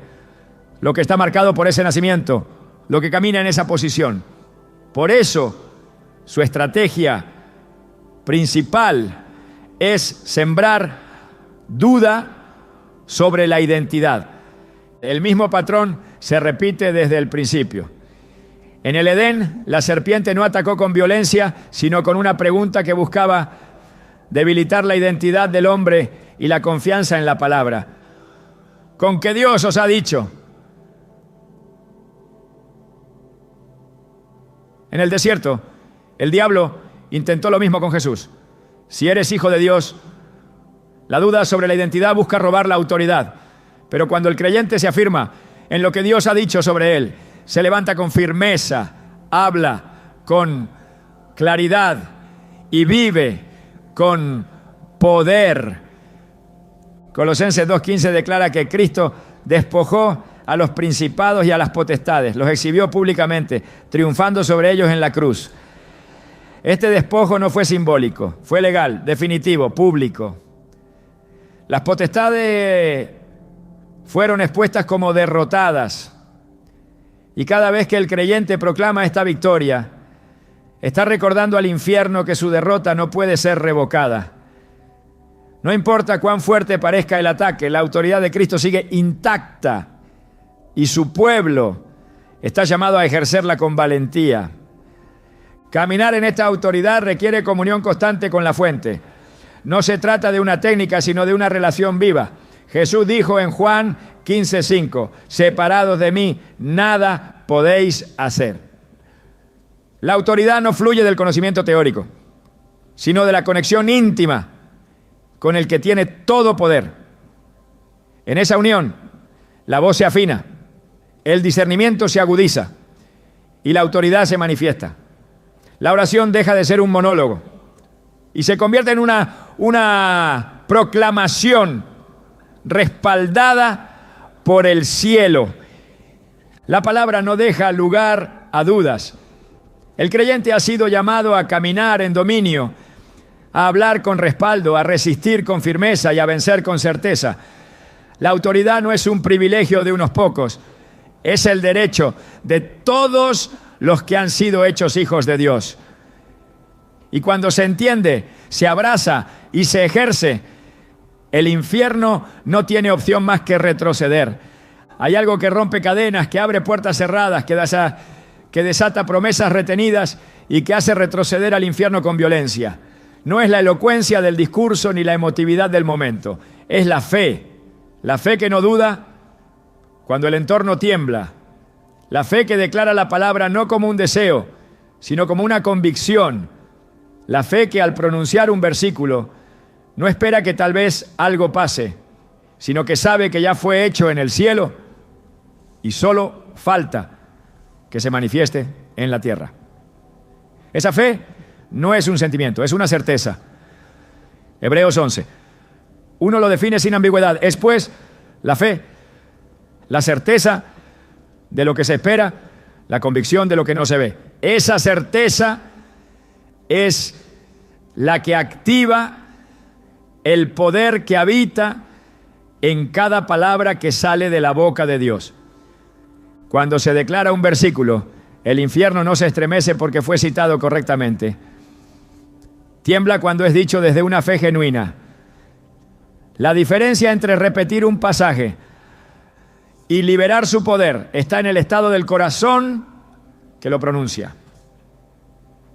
lo que está marcado por ese nacimiento, lo que camina en esa posición. Por eso su estrategia principal es sembrar duda sobre la identidad. El mismo patrón se repite desde el principio. En el Edén, la serpiente no atacó con violencia, sino con una pregunta que buscaba debilitar la identidad del hombre y la confianza en la palabra. ¿Con qué Dios os ha dicho? En el desierto, el diablo intentó lo mismo con Jesús. Si eres hijo de Dios, la duda sobre la identidad busca robar la autoridad. Pero cuando el creyente se afirma en lo que Dios ha dicho sobre él, se levanta con firmeza, habla con claridad y vive con poder. Colosenses 2:15 declara que Cristo despojó a los principados y a las potestades, los exhibió públicamente, triunfando sobre ellos en la cruz. Este despojo no fue simbólico, fue legal, definitivo, público. Las potestades fueron expuestas como derrotadas. Y cada vez que el creyente proclama esta victoria, está recordando al infierno que su derrota no puede ser revocada. No importa cuán fuerte parezca el ataque, la autoridad de Cristo sigue intacta y su pueblo está llamado a ejercerla con valentía. Caminar en esta autoridad requiere comunión constante con la fuente. No se trata de una técnica, sino de una relación viva. Jesús dijo en Juan 15:5, separados de mí, nada podéis hacer. La autoridad no fluye del conocimiento teórico, sino de la conexión íntima con el que tiene todo poder. En esa unión, la voz se afina, el discernimiento se agudiza y la autoridad se manifiesta. La oración deja de ser un monólogo y se convierte en una proclamación respaldada por el cielo. La palabra no deja lugar a dudas. El creyente ha sido llamado a caminar en dominio, a hablar con respaldo, a resistir con firmeza y a vencer con certeza. La autoridad no es un privilegio de unos pocos, es el derecho de todos los que han sido hechos hijos de Dios. Y cuando se entiende, se abraza y se ejerce, el infierno no tiene opción más que retroceder. Hay algo que rompe cadenas, que abre puertas cerradas, que desata promesas retenidas y que hace retroceder al infierno con violencia. No es la elocuencia del discurso ni la emotividad del momento, es la fe que no duda cuando el entorno tiembla, la fe que declara la palabra no como un deseo, sino como una convicción, la fe que al pronunciar un versículo no espera que tal vez algo pase, sino que sabe que ya fue hecho en el cielo y solo falta que se manifieste en la tierra. Esa fe no es un sentimiento, es una certeza. Hebreos 11. Uno lo define sin ambigüedad. Es pues la fe, la certeza de lo que se espera, la convicción de lo que no se ve. Esa certeza es la que activa el poder que habita en cada palabra que sale de la boca de Dios. Cuando se declara un versículo, el infierno no se estremece porque fue citado correctamente. Tiembla cuando es dicho desde una fe genuina. La diferencia entre repetir un pasaje y liberar su poder está en el estado del corazón que lo pronuncia.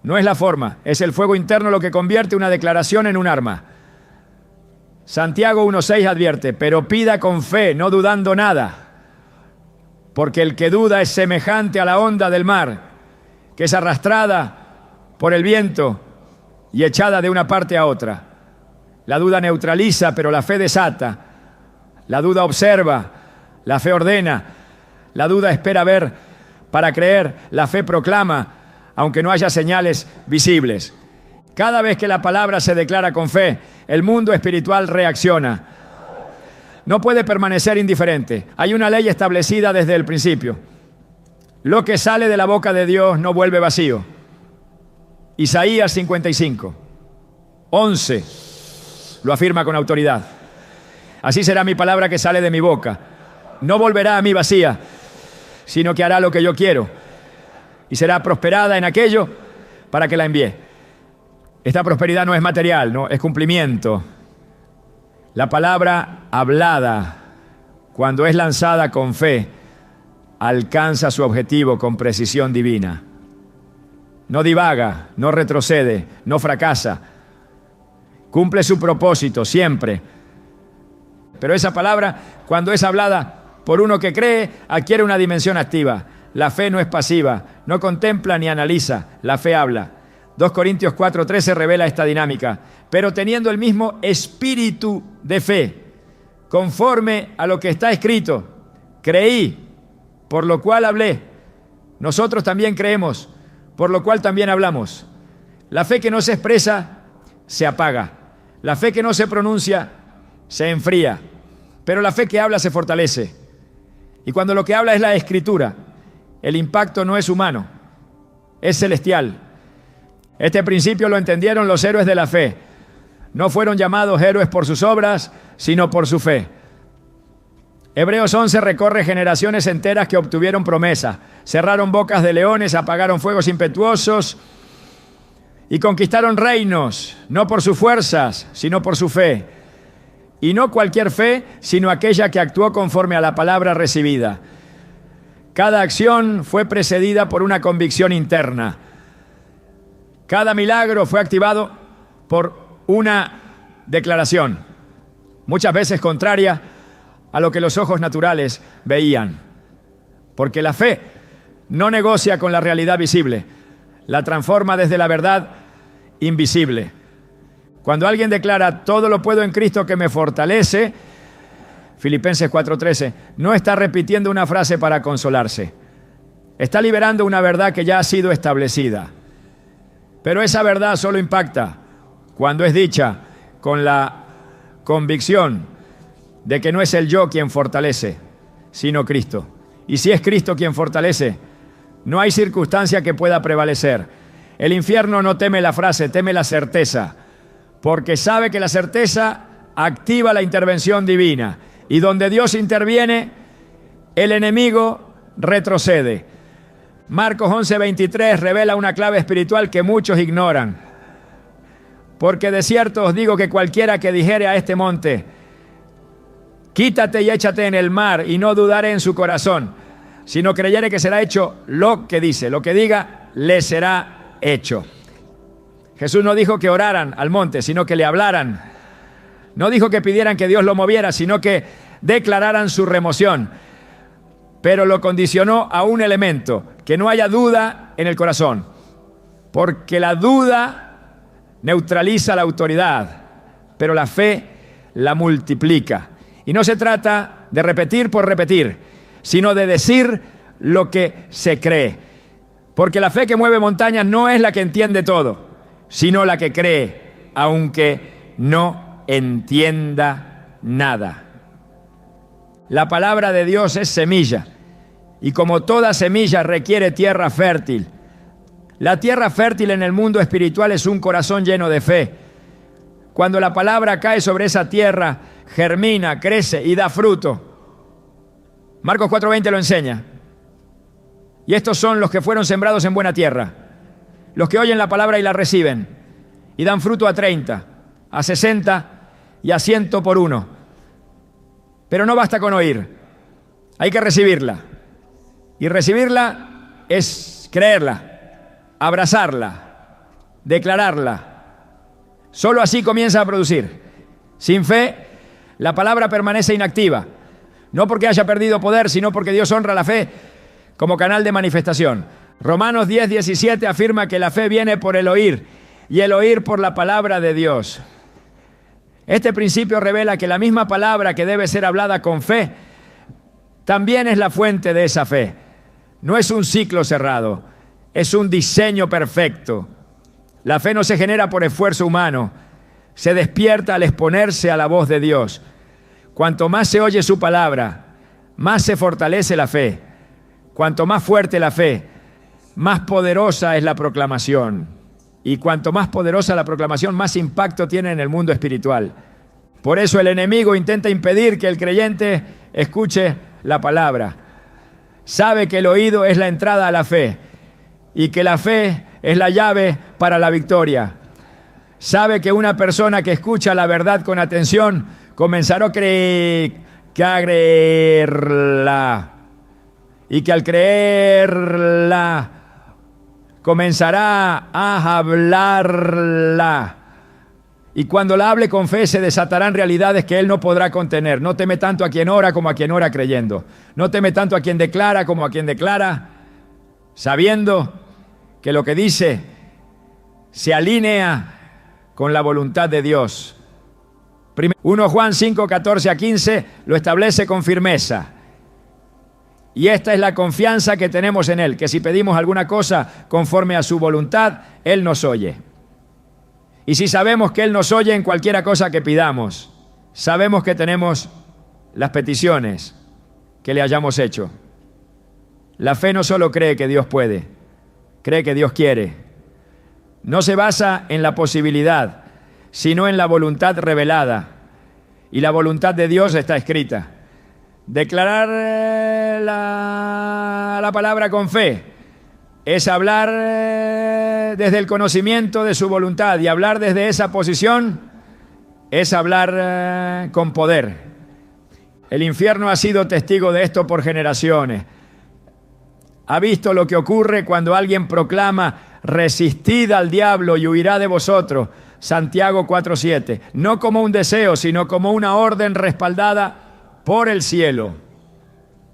No es la forma, es el fuego interno lo que convierte una declaración en un arma. Santiago 1:6 advierte, pero pida con fe, no dudando nada, porque el que duda es semejante a la onda del mar, que es arrastrada por el viento y echada de una parte a otra. La duda neutraliza, pero la fe desata. La duda observa, la fe ordena. La duda espera ver para creer, la fe proclama, aunque no haya señales visibles. Cada vez que la palabra se declara con fe, el mundo espiritual reacciona. No puede permanecer indiferente. Hay una ley establecida desde el principio. Lo que sale de la boca de Dios no vuelve vacío. Isaías 55, 11 lo afirma con autoridad. Así será mi palabra que sale de mi boca. No volverá a mí vacía, sino que hará lo que yo quiero y será prosperada en aquello para que la envíe. Esta prosperidad no es material, no, es cumplimiento. La palabra hablada, cuando es lanzada con fe, alcanza su objetivo con precisión divina. No divaga, no retrocede, no fracasa. Cumple su propósito siempre. Pero esa palabra, cuando es hablada por uno que cree, adquiere una dimensión activa. La fe no es pasiva, no contempla ni analiza, la fe habla. 2 Corintios 4:13 revela esta dinámica. Pero teniendo el mismo espíritu de fe, conforme a lo que está escrito, creí, por lo cual hablé. Nosotros también creemos, por lo cual también hablamos. La fe que no se expresa, se apaga. La fe que no se pronuncia, se enfría. Pero la fe que habla se fortalece. Y cuando lo que habla es la Escritura, el impacto no es humano, es celestial. Este principio lo entendieron los héroes de la fe. No fueron llamados héroes por sus obras, sino por su fe. Hebreos 11 recorre generaciones enteras que obtuvieron promesa. Cerraron bocas de leones, apagaron fuegos impetuosos y conquistaron reinos, no por sus fuerzas, sino por su fe. Y no cualquier fe, sino aquella que actuó conforme a la palabra recibida. Cada acción fue precedida por una convicción interna. Cada milagro fue activado por una declaración, muchas veces contraria a lo que los ojos naturales veían. Porque la fe no negocia con la realidad visible, la transforma desde la verdad invisible. Cuando alguien declara, todo lo puedo en Cristo que me fortalece, Filipenses 4:13, no está repitiendo una frase para consolarse. Está liberando una verdad que ya ha sido establecida. Pero esa verdad solo impacta cuando es dicha con la convicción de que no es el yo quien fortalece, sino Cristo. Y si es Cristo quien fortalece, no hay circunstancia que pueda prevalecer. El infierno no teme la frase, teme la certeza, porque sabe que la certeza activa la intervención divina. Y donde Dios interviene, el enemigo retrocede. Marcos 11:23 revela una clave espiritual que muchos ignoran. Porque de cierto os digo que cualquiera que dijere a este monte, quítate y échate en el mar, y no dudare en su corazón, sino creyere que será hecho lo que dice, lo que diga, le será hecho. Jesús no dijo que oraran al monte, sino que le hablaran. No dijo que pidieran que Dios lo moviera, sino que declararan su remoción. Pero lo condicionó a un elemento, que no haya duda en el corazón. Porque la duda neutraliza la autoridad, pero la fe la multiplica. Y no se trata de repetir por repetir, sino de decir lo que se cree. Porque la fe que mueve montañas no es la que entiende todo, sino la que cree, aunque no entienda nada. La palabra de Dios es semilla, y como toda semilla requiere tierra fértil. La tierra fértil en el mundo espiritual es un corazón lleno de fe. Cuando la palabra cae sobre esa tierra, germina, crece y da fruto. Marcos 4:20 lo enseña. Y estos son los que fueron sembrados en buena tierra, los que oyen la palabra y la reciben, y dan fruto a 30, a 60 y a 100 por uno. Pero no basta con oír, hay que recibirla. Y recibirla es creerla, abrazarla, declararla. Solo así comienza a producir. Sin fe, la palabra permanece inactiva. No porque haya perdido poder, sino porque Dios honra la fe como canal de manifestación. Romanos 10:17 afirma que la fe viene por el oír y el oír por la palabra de Dios. Este principio revela que la misma palabra que debe ser hablada con fe también es la fuente de esa fe. No es un ciclo cerrado, es un diseño perfecto. La fe no se genera por esfuerzo humano, se despierta al exponerse a la voz de Dios. Cuanto más se oye su palabra, más se fortalece la fe. Cuanto más fuerte la fe, más poderosa es la proclamación. Y cuanto más poderosa la proclamación, más impacto tiene en el mundo espiritual. Por eso el enemigo intenta impedir que el creyente escuche la palabra. Sabe que el oído es la entrada a la fe y que la fe es la llave para la victoria. Sabe que una persona que escucha la verdad con atención comenzará a creerla, y que al creerla comenzará a hablarla. Y cuando la hable con fe se desatarán realidades que él no podrá contener. No teme tanto a quien ora como a quien ora creyendo. No teme tanto a quien declara como a quien declara, sabiendo que lo que dice se alinea con la voluntad de Dios. 1 Juan 5:14-15 lo establece con firmeza. Y esta es la confianza que tenemos en Él, que si pedimos alguna cosa conforme a su voluntad, Él nos oye. Y si sabemos que Él nos oye en cualquiera cosa que pidamos, sabemos que tenemos las peticiones que le hayamos hecho. La fe no solo cree que Dios puede, cree que Dios quiere. No se basa en la posibilidad, sino en la voluntad revelada. Y la voluntad de Dios está escrita. Declarar la palabra con fe es hablar desde el conocimiento de su voluntad, y hablar desde esa posición es hablar con poder. El infierno ha sido testigo de esto por generaciones. Ha visto lo que ocurre cuando alguien proclama: resistid al diablo y huirá de vosotros. Santiago 4:7. No como un deseo, sino como una orden respaldada por el cielo.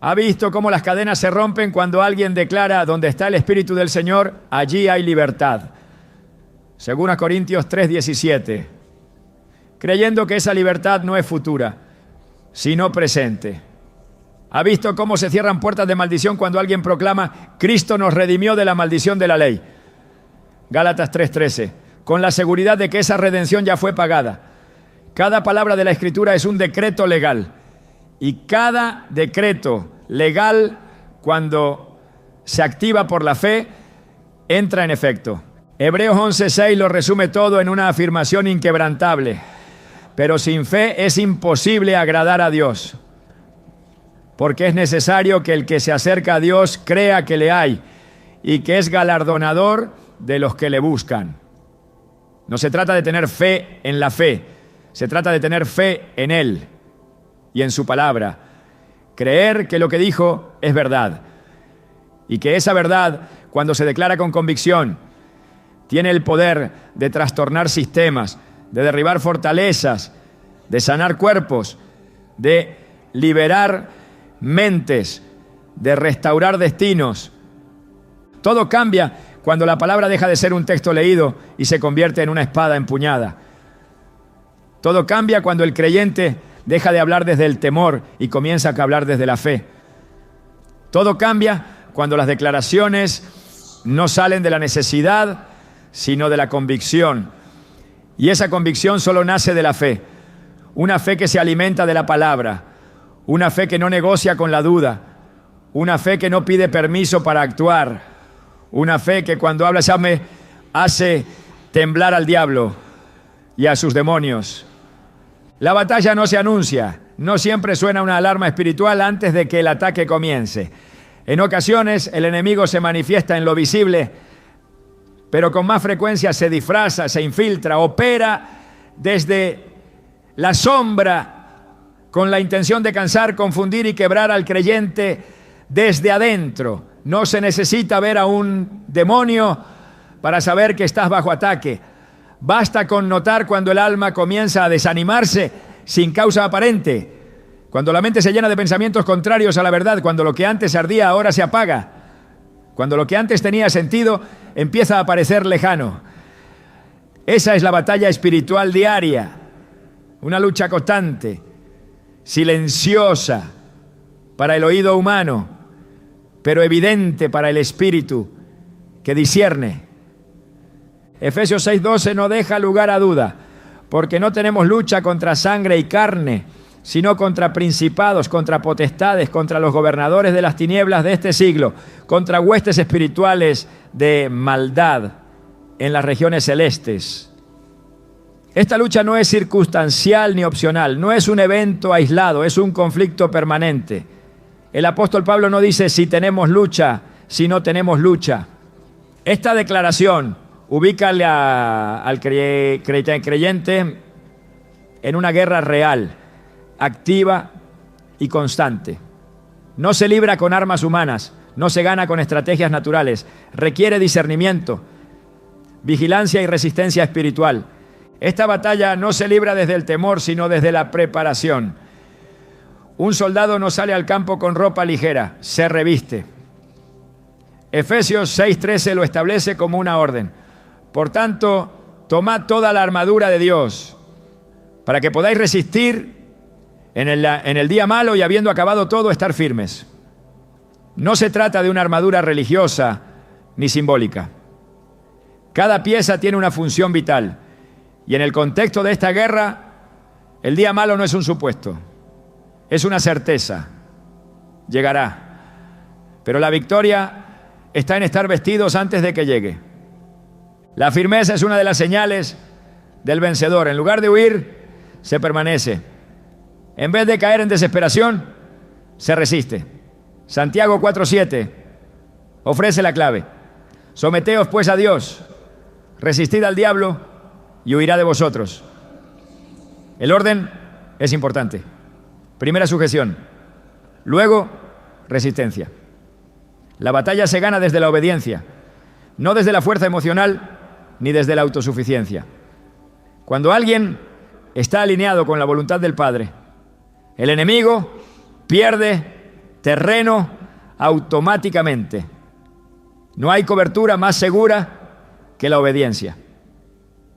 Ha visto cómo las cadenas se rompen cuando alguien declara: donde está el Espíritu del Señor, allí hay libertad. 2 Corintios 3:17. Creyendo que esa libertad no es futura, sino presente. Ha visto cómo se cierran puertas de maldición cuando alguien proclama: Cristo nos redimió de la maldición de la ley. Gálatas 3:13. Con la seguridad de que esa redención ya fue pagada. Cada palabra de la Escritura es un decreto legal. Y cada decreto legal, cuando se activa por la fe, entra en efecto. Hebreos 11:6 lo resume todo en una afirmación inquebrantable. Pero sin fe es imposible agradar a Dios, porque es necesario que el que se acerca a Dios crea que le hay y que es galardonador de los que le buscan. No se trata de tener fe en la fe, se trata de tener fe en Él y en su palabra. Creer que lo que dijo es verdad, y que esa verdad, cuando se declara con convicción, tiene el poder de trastornar sistemas, de derribar fortalezas, de sanar cuerpos, de liberar mentes, de restaurar destinos. Todo cambia cuando la palabra deja de ser un texto leído y se convierte en una espada empuñada. Todo cambia cuando el creyente deja de hablar desde el temor y comienza a hablar desde la fe. Todo cambia cuando las declaraciones no salen de la necesidad, sino de la convicción. Y esa convicción solo nace de la fe. Una fe que se alimenta de la palabra. Una fe que no negocia con la duda. Una fe que no pide permiso para actuar. Una fe que cuando habla ya me hace temblar al diablo y a sus demonios. La batalla no se anuncia, no siempre suena una alarma espiritual antes de que el ataque comience. En ocasiones el enemigo se manifiesta en lo visible, pero con más frecuencia se disfraza, se infiltra, opera desde la sombra con la intención de cansar, confundir y quebrar al creyente desde adentro. No se necesita ver a un demonio para saber que estás bajo ataque. Basta con notar cuando el alma comienza a desanimarse sin causa aparente, cuando la mente se llena de pensamientos contrarios a la verdad, cuando lo que antes ardía ahora se apaga, cuando lo que antes tenía sentido empieza a parecer lejano. Esa es la batalla espiritual diaria, una lucha constante, silenciosa para el oído humano, pero evidente para el espíritu que discierne. Efesios 6:12 no deja lugar a duda, porque no tenemos lucha contra sangre y carne, sino contra principados, contra potestades, contra los gobernadores de las tinieblas de este siglo, contra huestes espirituales de maldad en las regiones celestes. Esta lucha no es circunstancial ni opcional, no es un evento aislado, es un conflicto permanente. El apóstol Pablo no dice si tenemos lucha, si no tenemos lucha. Esta declaración ubica al creyente en una guerra real, activa y constante. No se libra con armas humanas, no se gana con estrategias naturales, requiere discernimiento, vigilancia y resistencia espiritual. Esta batalla no se libra desde el temor, sino desde la preparación. Un soldado no sale al campo con ropa ligera, se reviste. Efesios 6:13 lo establece como una orden. Por tanto, tomad toda la armadura de Dios para que podáis resistir en el día malo y habiendo acabado todo, estar firmes. No se trata de una armadura religiosa ni simbólica. Cada pieza tiene una función vital y en el contexto de esta guerra, el día malo no es un supuesto, es una certeza. Llegará, pero la victoria está en estar vestidos antes de que llegue. La firmeza es una de las señales del vencedor. En lugar de huir, se permanece. En vez de caer en desesperación, se resiste. Santiago 4:7 ofrece la clave. Someteos pues a Dios, resistid al diablo y huirá de vosotros. El orden es importante. Primera sujeción, luego resistencia. La batalla se gana desde la obediencia, no desde la fuerza emocional ni desde la autosuficiencia. Cuando alguien está alineado con la voluntad del Padre, el enemigo pierde terreno automáticamente. No hay cobertura más segura que la obediencia.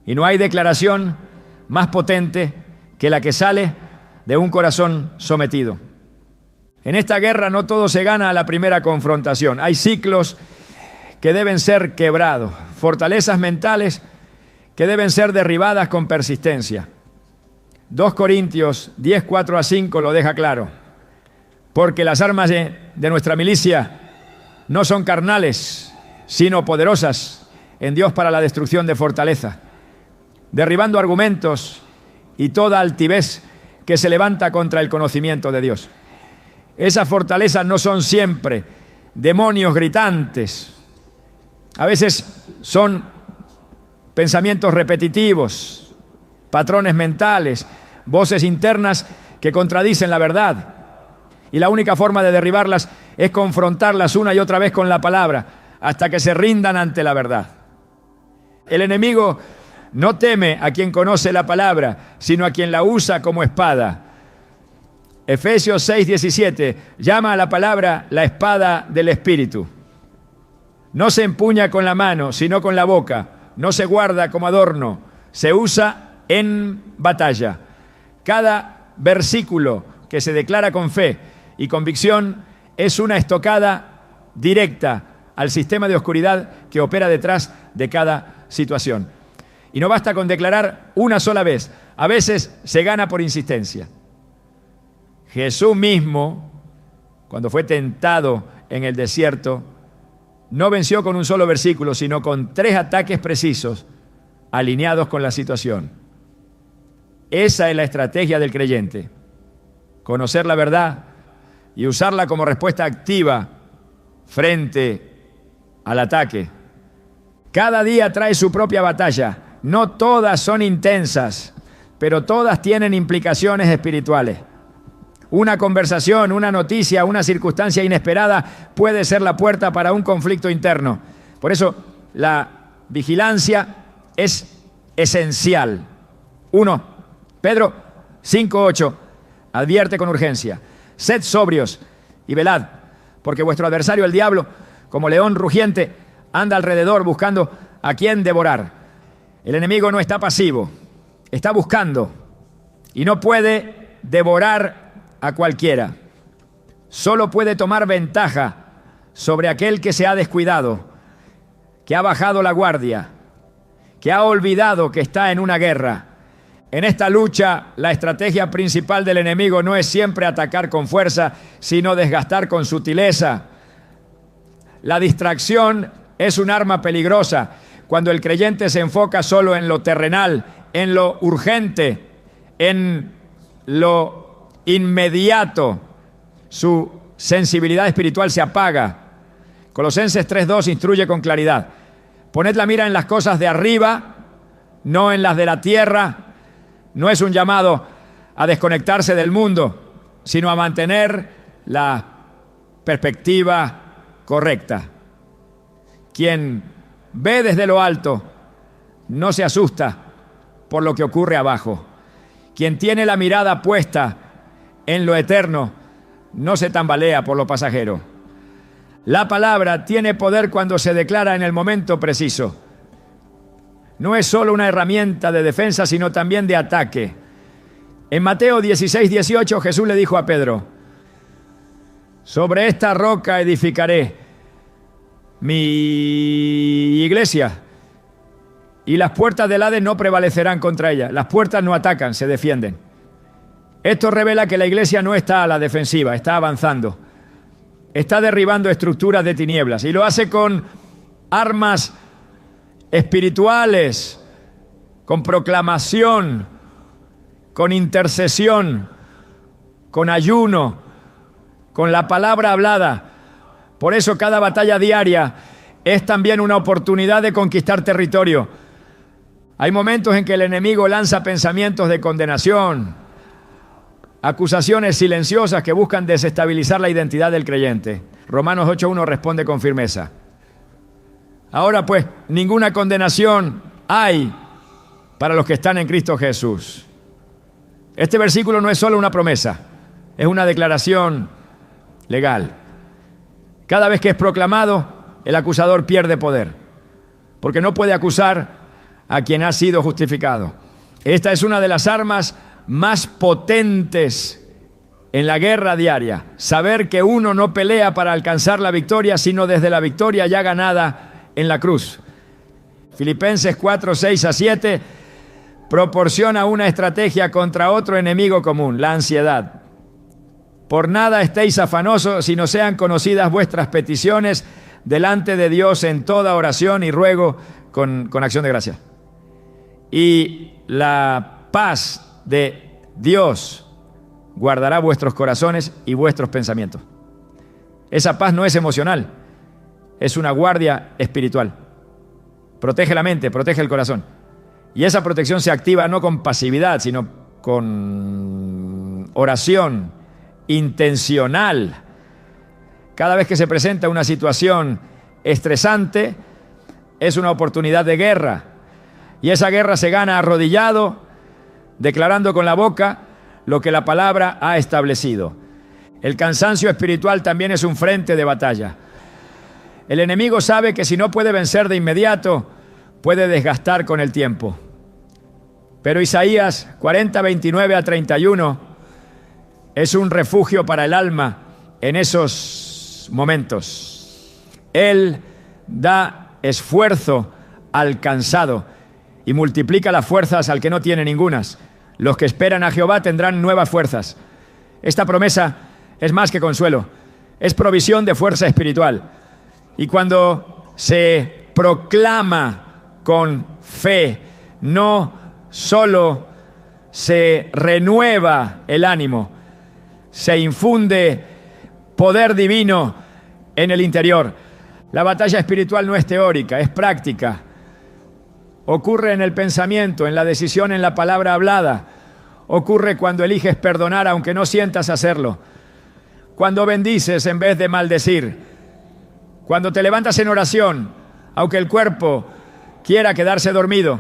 Y no hay declaración más potente que la que sale de un corazón sometido. En esta guerra no todo se gana a la primera confrontación. Hay ciclos que deben ser quebrados, fortalezas mentales que deben ser derribadas con persistencia. 2 Corintios 10:4-5 lo deja claro. Porque las armas de nuestra milicia no son carnales, sino poderosas en Dios para la destrucción de fortaleza, derribando argumentos y toda altivez que se levanta contra el conocimiento de Dios. Esas fortalezas no son siempre demonios gritantes. A veces son pensamientos repetitivos, patrones mentales, voces internas que contradicen la verdad. Y la única forma de derribarlas es confrontarlas una y otra vez con la palabra, hasta que se rindan ante la verdad. El enemigo no teme a quien conoce la palabra, sino a quien la usa como espada. Efesios 6:17 llama a la palabra la espada del Espíritu. No se empuña con la mano, sino con la boca. No se guarda como adorno, se usa en batalla. Cada versículo que se declara con fe y convicción es una estocada directa al sistema de oscuridad que opera detrás de cada situación. Y no basta con declarar una sola vez, a veces se gana por insistencia. Jesús mismo, cuando fue tentado en el desierto, no venció con un solo versículo, sino con 3 ataques precisos, alineados con la situación. Esa es la estrategia del creyente: conocer la verdad y usarla como respuesta activa frente al ataque. Cada día trae su propia batalla. No todas son intensas, pero todas tienen implicaciones espirituales. Una conversación, una noticia, una circunstancia inesperada puede ser la puerta para un conflicto interno. Por eso la vigilancia es esencial. 1. Pedro 5:8 advierte con urgencia: sed sobrios y velad, porque vuestro adversario el diablo, como león rugiente, anda alrededor buscando a quien devorar. El enemigo no está pasivo, está buscando y no puede devorar a cualquiera. Solo puede tomar ventaja sobre aquel que se ha descuidado, que ha bajado la guardia, que ha olvidado que está en una guerra. En esta lucha, la estrategia principal del enemigo no es siempre atacar con fuerza, sino desgastar con sutileza. La distracción es un arma peligrosa cuando el creyente se enfoca solo en lo terrenal, en lo urgente, en lo inmediato. Su sensibilidad espiritual se apaga. Colosenses 3:2 instruye con claridad: poned la mira en las cosas de arriba, no en las de la tierra. No es un llamado a desconectarse del mundo, sino a mantener la perspectiva correcta. Quien ve desde lo alto no se asusta por lo que ocurre abajo. Quien tiene la mirada puesta en lo eterno no se tambalea por lo pasajero. La palabra tiene poder cuando se declara en el momento preciso. No es solo una herramienta de defensa, sino también de ataque. En Mateo 16:18 Jesús le dijo a Pedro: sobre esta roca edificaré mi iglesia y las puertas del Hades no prevalecerán contra ella. Las puertas no atacan, se defienden. Esto revela que la iglesia no está a la defensiva, está avanzando. Está derribando estructuras de tinieblas y lo hace con armas espirituales, con proclamación, con intercesión, con ayuno, con la palabra hablada. Por eso cada batalla diaria es también una oportunidad de conquistar territorio. Hay momentos en que el enemigo lanza pensamientos de condenación, acusaciones silenciosas que buscan desestabilizar la identidad del creyente. Romanos 8:1 responde con firmeza: ahora pues, ninguna condenación hay para los que están en Cristo Jesús. Este versículo no es solo una promesa, es una declaración legal. Cada vez que es proclamado, el acusador pierde poder, porque no puede acusar a quien ha sido justificado. Esta es una de las armas más potentes en la guerra diaria. Saber que uno no pelea para alcanzar la victoria, sino desde la victoria ya ganada en la cruz. Filipenses 4:6-7 proporciona una estrategia contra otro enemigo común, la ansiedad. Por nada estéis afanosos, sino sean conocidas vuestras peticiones delante de Dios en toda oración y ruego con acción de gracia. Y la paz de Dios guardará vuestros corazones y vuestros pensamientos. Esa paz no es emocional, es una guardia espiritual. Protege la mente, protege el corazón. Y esa protección se activa no con pasividad, sino con oración intencional. Cada vez que se presenta una situación estresante, es una oportunidad de guerra. Y esa guerra se gana arrodillado, declarando con la boca lo que la palabra ha establecido. El cansancio espiritual también es un frente de batalla. El enemigo sabe que si no puede vencer de inmediato, puede desgastar con el tiempo. Pero Isaías 40:29-31 es un refugio para el alma en esos momentos. Él da esfuerzo al cansado y multiplica las fuerzas al que no tiene ningunas. Los que esperan a Jehová tendrán nuevas fuerzas. Esta promesa es más que consuelo, es provisión de fuerza espiritual. Y cuando se proclama con fe, no solo se renueva el ánimo, se infunde poder divino en el interior. La batalla espiritual no es teórica, es práctica. Ocurre en el pensamiento, en la decisión, en la palabra hablada. ocurre cuando eliges perdonar aunque no sientas hacerlo, cuando bendices en vez de maldecir, cuando te levantas en oración aunque el cuerpo quiera quedarse dormido,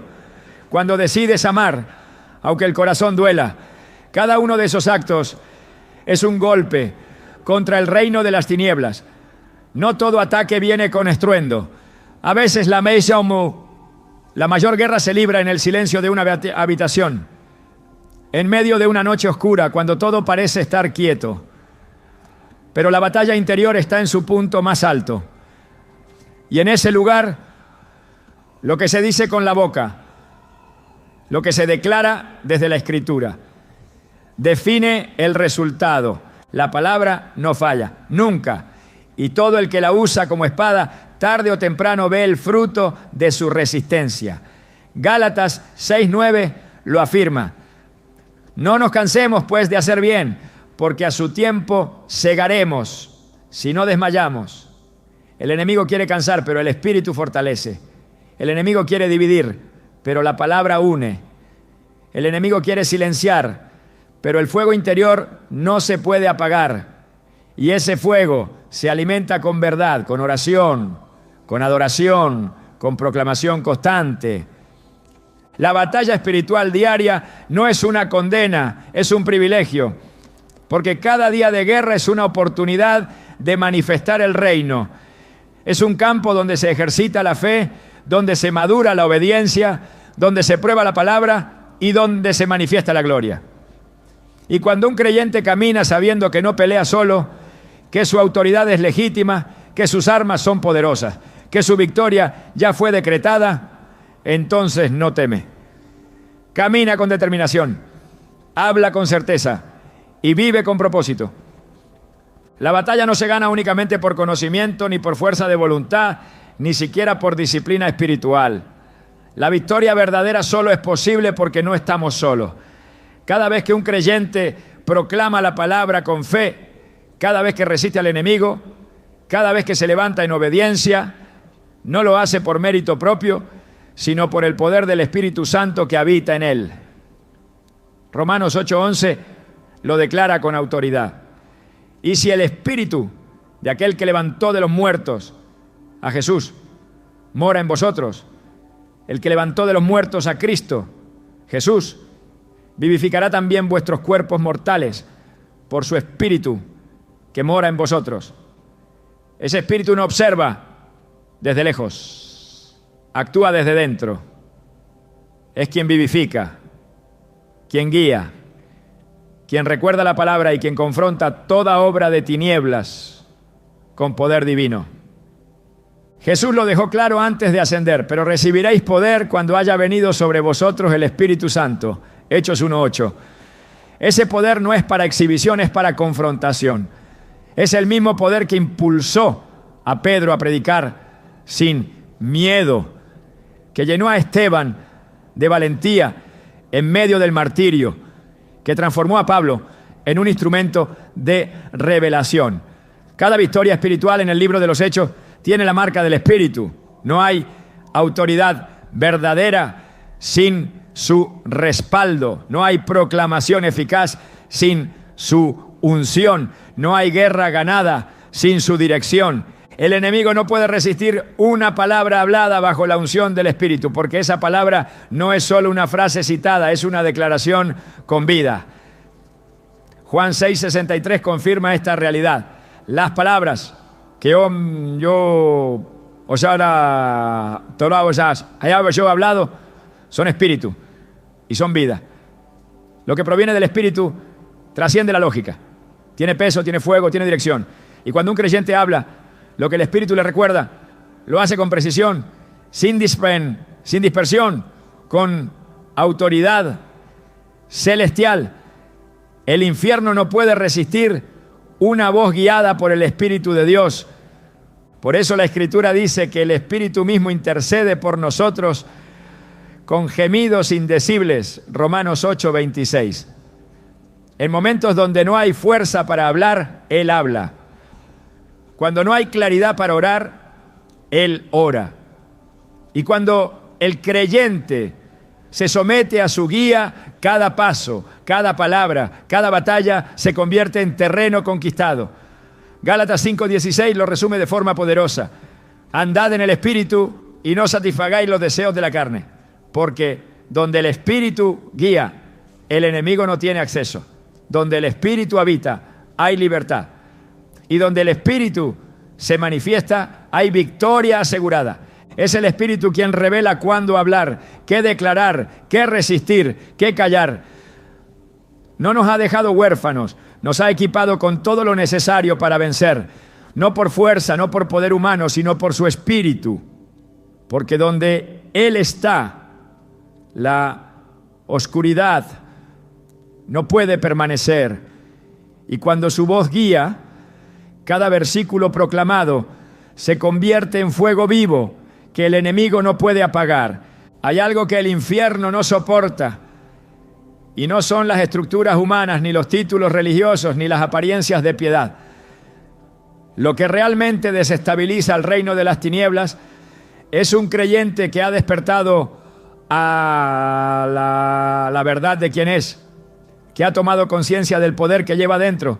cuando decides amar aunque el corazón duela. Cada uno de esos actos es un golpe contra el reino de las tinieblas. No todo ataque viene con estruendo. A veces la mayor guerra se libra en el silencio de una habitación, en medio de una noche oscura, cuando todo parece estar quieto. Pero la batalla interior está en su punto más alto. Y en ese lugar, lo que se dice con la boca, lo que se declara desde la Escritura, define el resultado. La palabra no falla, nunca. Y todo el que la usa como espada, tarde o temprano ve el fruto de su resistencia. Gálatas 6:9 lo afirma. No nos cansemos, pues, de hacer bien, porque a su tiempo segaremos, si no desmayamos. El enemigo quiere cansar, pero el Espíritu fortalece. El enemigo quiere dividir, pero la palabra une. El enemigo quiere silenciar, pero el fuego interior no se puede apagar. Y ese fuego se alimenta con verdad, con oración, con adoración, con proclamación constante. La batalla espiritual diaria no es una condena, es un privilegio, porque cada día de guerra es una oportunidad de manifestar el reino. Es un campo donde se ejercita la fe, donde se madura la obediencia, donde se prueba la palabra y donde se manifiesta la gloria. Y cuando un creyente camina sabiendo que no pelea solo, que su autoridad es legítima, que sus armas son poderosas, que su victoria ya fue decretada, entonces no teme. Camina con determinación, habla con certeza y vive con propósito. La batalla no se gana únicamente por conocimiento, ni por fuerza de voluntad, ni siquiera por disciplina espiritual. La victoria verdadera solo es posible porque no estamos solos. Cada vez que un creyente proclama la palabra con fe, cada vez que resiste al enemigo, cada vez que se levanta en obediencia, no lo hace por mérito propio, sino por el poder del Espíritu Santo que habita en él. Romanos 8:11 lo declara con autoridad. Y si el Espíritu de aquel que levantó de los muertos a Jesús mora en vosotros, el que levantó de los muertos a Cristo, Jesús, vivificará también vuestros cuerpos mortales por su Espíritu que mora en vosotros. Ese Espíritu no observa desde lejos, actúa desde dentro. Es quien vivifica, quien guía, quien recuerda la palabra y quien confronta toda obra de tinieblas con poder divino. Jesús lo dejó claro antes de ascender, pero recibiréis poder cuando haya venido sobre vosotros el Espíritu Santo. Hechos 1:8. Ese poder no es para exhibición, es para confrontación. Es el mismo poder que impulsó a Pedro a predicar sin miedo, que llenó a Esteban de valentía en medio del martirio, que transformó a Pablo en un instrumento de revelación. Cada victoria espiritual en el libro de los Hechos tiene la marca del Espíritu. No hay autoridad verdadera sin su respaldo. No hay proclamación eficaz sin su unción. No hay guerra ganada sin su dirección. El enemigo no puede resistir una palabra hablada bajo la unción del Espíritu, porque esa palabra no es solo una frase citada, es una declaración con vida. Juan 6:63 confirma esta realidad. Las palabras que yo he hablado son espíritu y son vida. Lo que proviene del Espíritu trasciende la lógica. Tiene peso, tiene fuego, tiene dirección. Y cuando un creyente habla, lo que el Espíritu le recuerda, lo hace con precisión, sin dispersión, con autoridad celestial. El infierno no puede resistir una voz guiada por el Espíritu de Dios. Por eso la Escritura dice que el Espíritu mismo intercede por nosotros con gemidos indecibles. Romanos 8:26. En momentos donde no hay fuerza para hablar, Él habla. Cuando no hay claridad para orar, Él ora. Y cuando el creyente se somete a su guía, cada paso, cada palabra, cada batalla se convierte en terreno conquistado. Gálatas 5:16 lo resume de forma poderosa. Andad en el Espíritu y no satisfagáis los deseos de la carne, porque donde el Espíritu guía, el enemigo no tiene acceso. Donde el Espíritu habita, hay libertad. Y donde el Espíritu se manifiesta, hay victoria asegurada. Es el Espíritu quien revela cuándo hablar, qué declarar, qué resistir, qué callar. No nos ha dejado huérfanos, nos ha equipado con todo lo necesario para vencer, no por fuerza, no por poder humano, sino por su Espíritu. Porque donde Él está, la oscuridad no puede permanecer. Y cuando su voz guía, cada versículo proclamado se convierte en fuego vivo que el enemigo no puede apagar. Hay algo que el infierno no soporta, y no son las estructuras humanas, ni los títulos religiosos, ni las apariencias de piedad. Lo que realmente desestabiliza el reino de las tinieblas es un creyente que ha despertado a la verdad de quién es, que ha tomado conciencia del poder que lleva dentro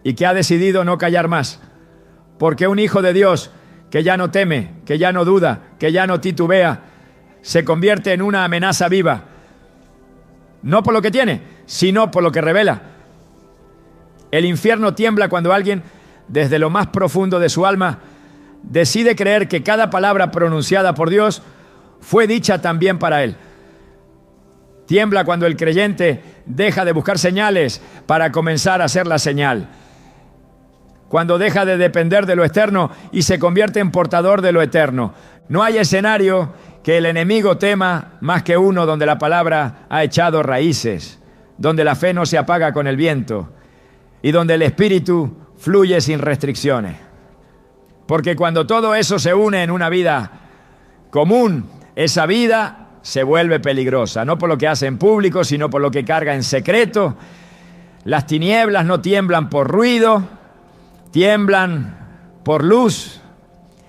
y que ha decidido no callar más. Porque un hijo de Dios que ya no teme, que ya no duda, que ya no titubea, se convierte en una amenaza viva. No por lo que tiene, sino por lo que revela. El infierno tiembla cuando alguien, desde lo más profundo de su alma, decide creer que cada palabra pronunciada por Dios fue dicha también para él. Tiembla cuando el creyente deja de buscar señales para comenzar a hacer la señal. Cuando deja de depender de lo externo y se convierte en portador de lo eterno. No hay escenario que el enemigo tema más que uno donde la palabra ha echado raíces, donde la fe no se apaga con el viento y donde el Espíritu fluye sin restricciones. Porque cuando todo eso se une en una vida común, esa vida se vuelve peligrosa, no por lo que hace en público, sino por lo que carga en secreto. Las tinieblas no tiemblan por ruido, tiemblan por luz.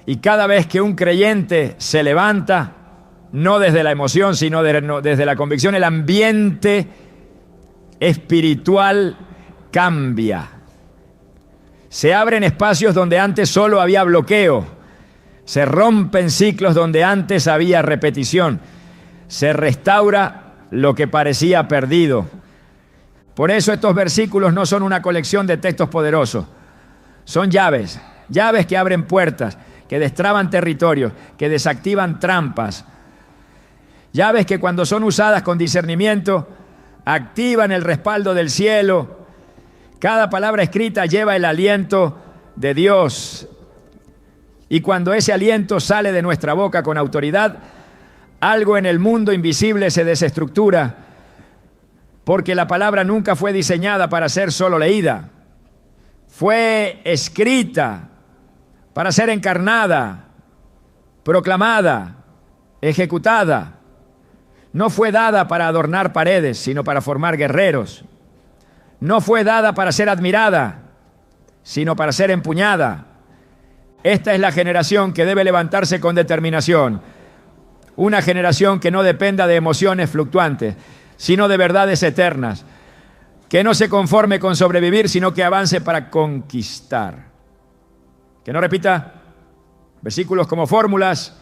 Y cada vez que un creyente se levanta, no desde la emoción, sino desde la convicción, el ambiente espiritual cambia. Se abren espacios donde antes solo había bloqueo. Se rompen ciclos donde antes había repetición. Se restaura lo que parecía perdido. Por eso estos versículos no son una colección de textos poderosos. Son llaves, llaves que abren puertas, que destraban territorios, que desactivan trampas. Llaves que cuando son usadas con discernimiento, activan el respaldo del cielo. Cada palabra escrita lleva el aliento de Dios. Y cuando ese aliento sale de nuestra boca con autoridad, algo en el mundo invisible se desestructura, porque la palabra nunca fue diseñada para ser solo leída. Fue escrita para ser encarnada, proclamada, ejecutada. No fue dada para adornar paredes, sino para formar guerreros. No fue dada para ser admirada, sino para ser empuñada. Esta es la generación que debe levantarse con determinación. Una generación que no dependa de emociones fluctuantes, sino de verdades eternas. Que no se conforme con sobrevivir, sino que avance para conquistar. Que no repita versículos como fórmulas,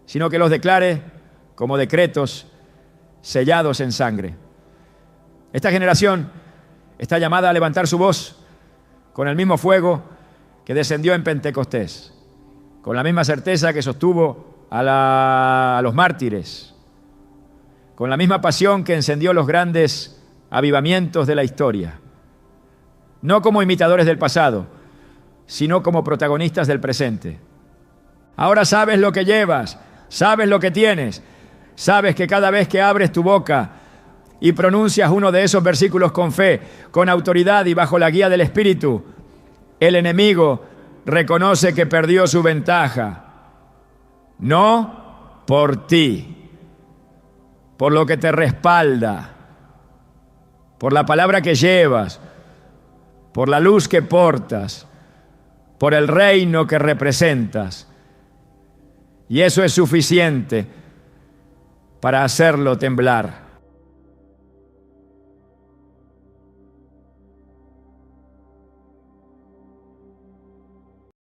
sino que los declare como decretos sellados en sangre. Esta generación está llamada a levantar su voz con el mismo fuego que descendió en Pentecostés, con la misma certeza que sostuvo a los mártires, con la misma pasión que encendió los grandes avivamientos de la historia, no como imitadores del pasado, sino como protagonistas del presente. Ahora sabes lo que llevas, sabes lo que tienes, sabes que cada vez que abres tu boca y pronuncias uno de esos versículos con fe, con autoridad y bajo la guía del Espíritu, el enemigo reconoce que perdió su ventaja. No por ti, por lo que te respalda, por la palabra que llevas, por la luz que portas, por el reino que representas. Y eso es suficiente para hacerlo temblar.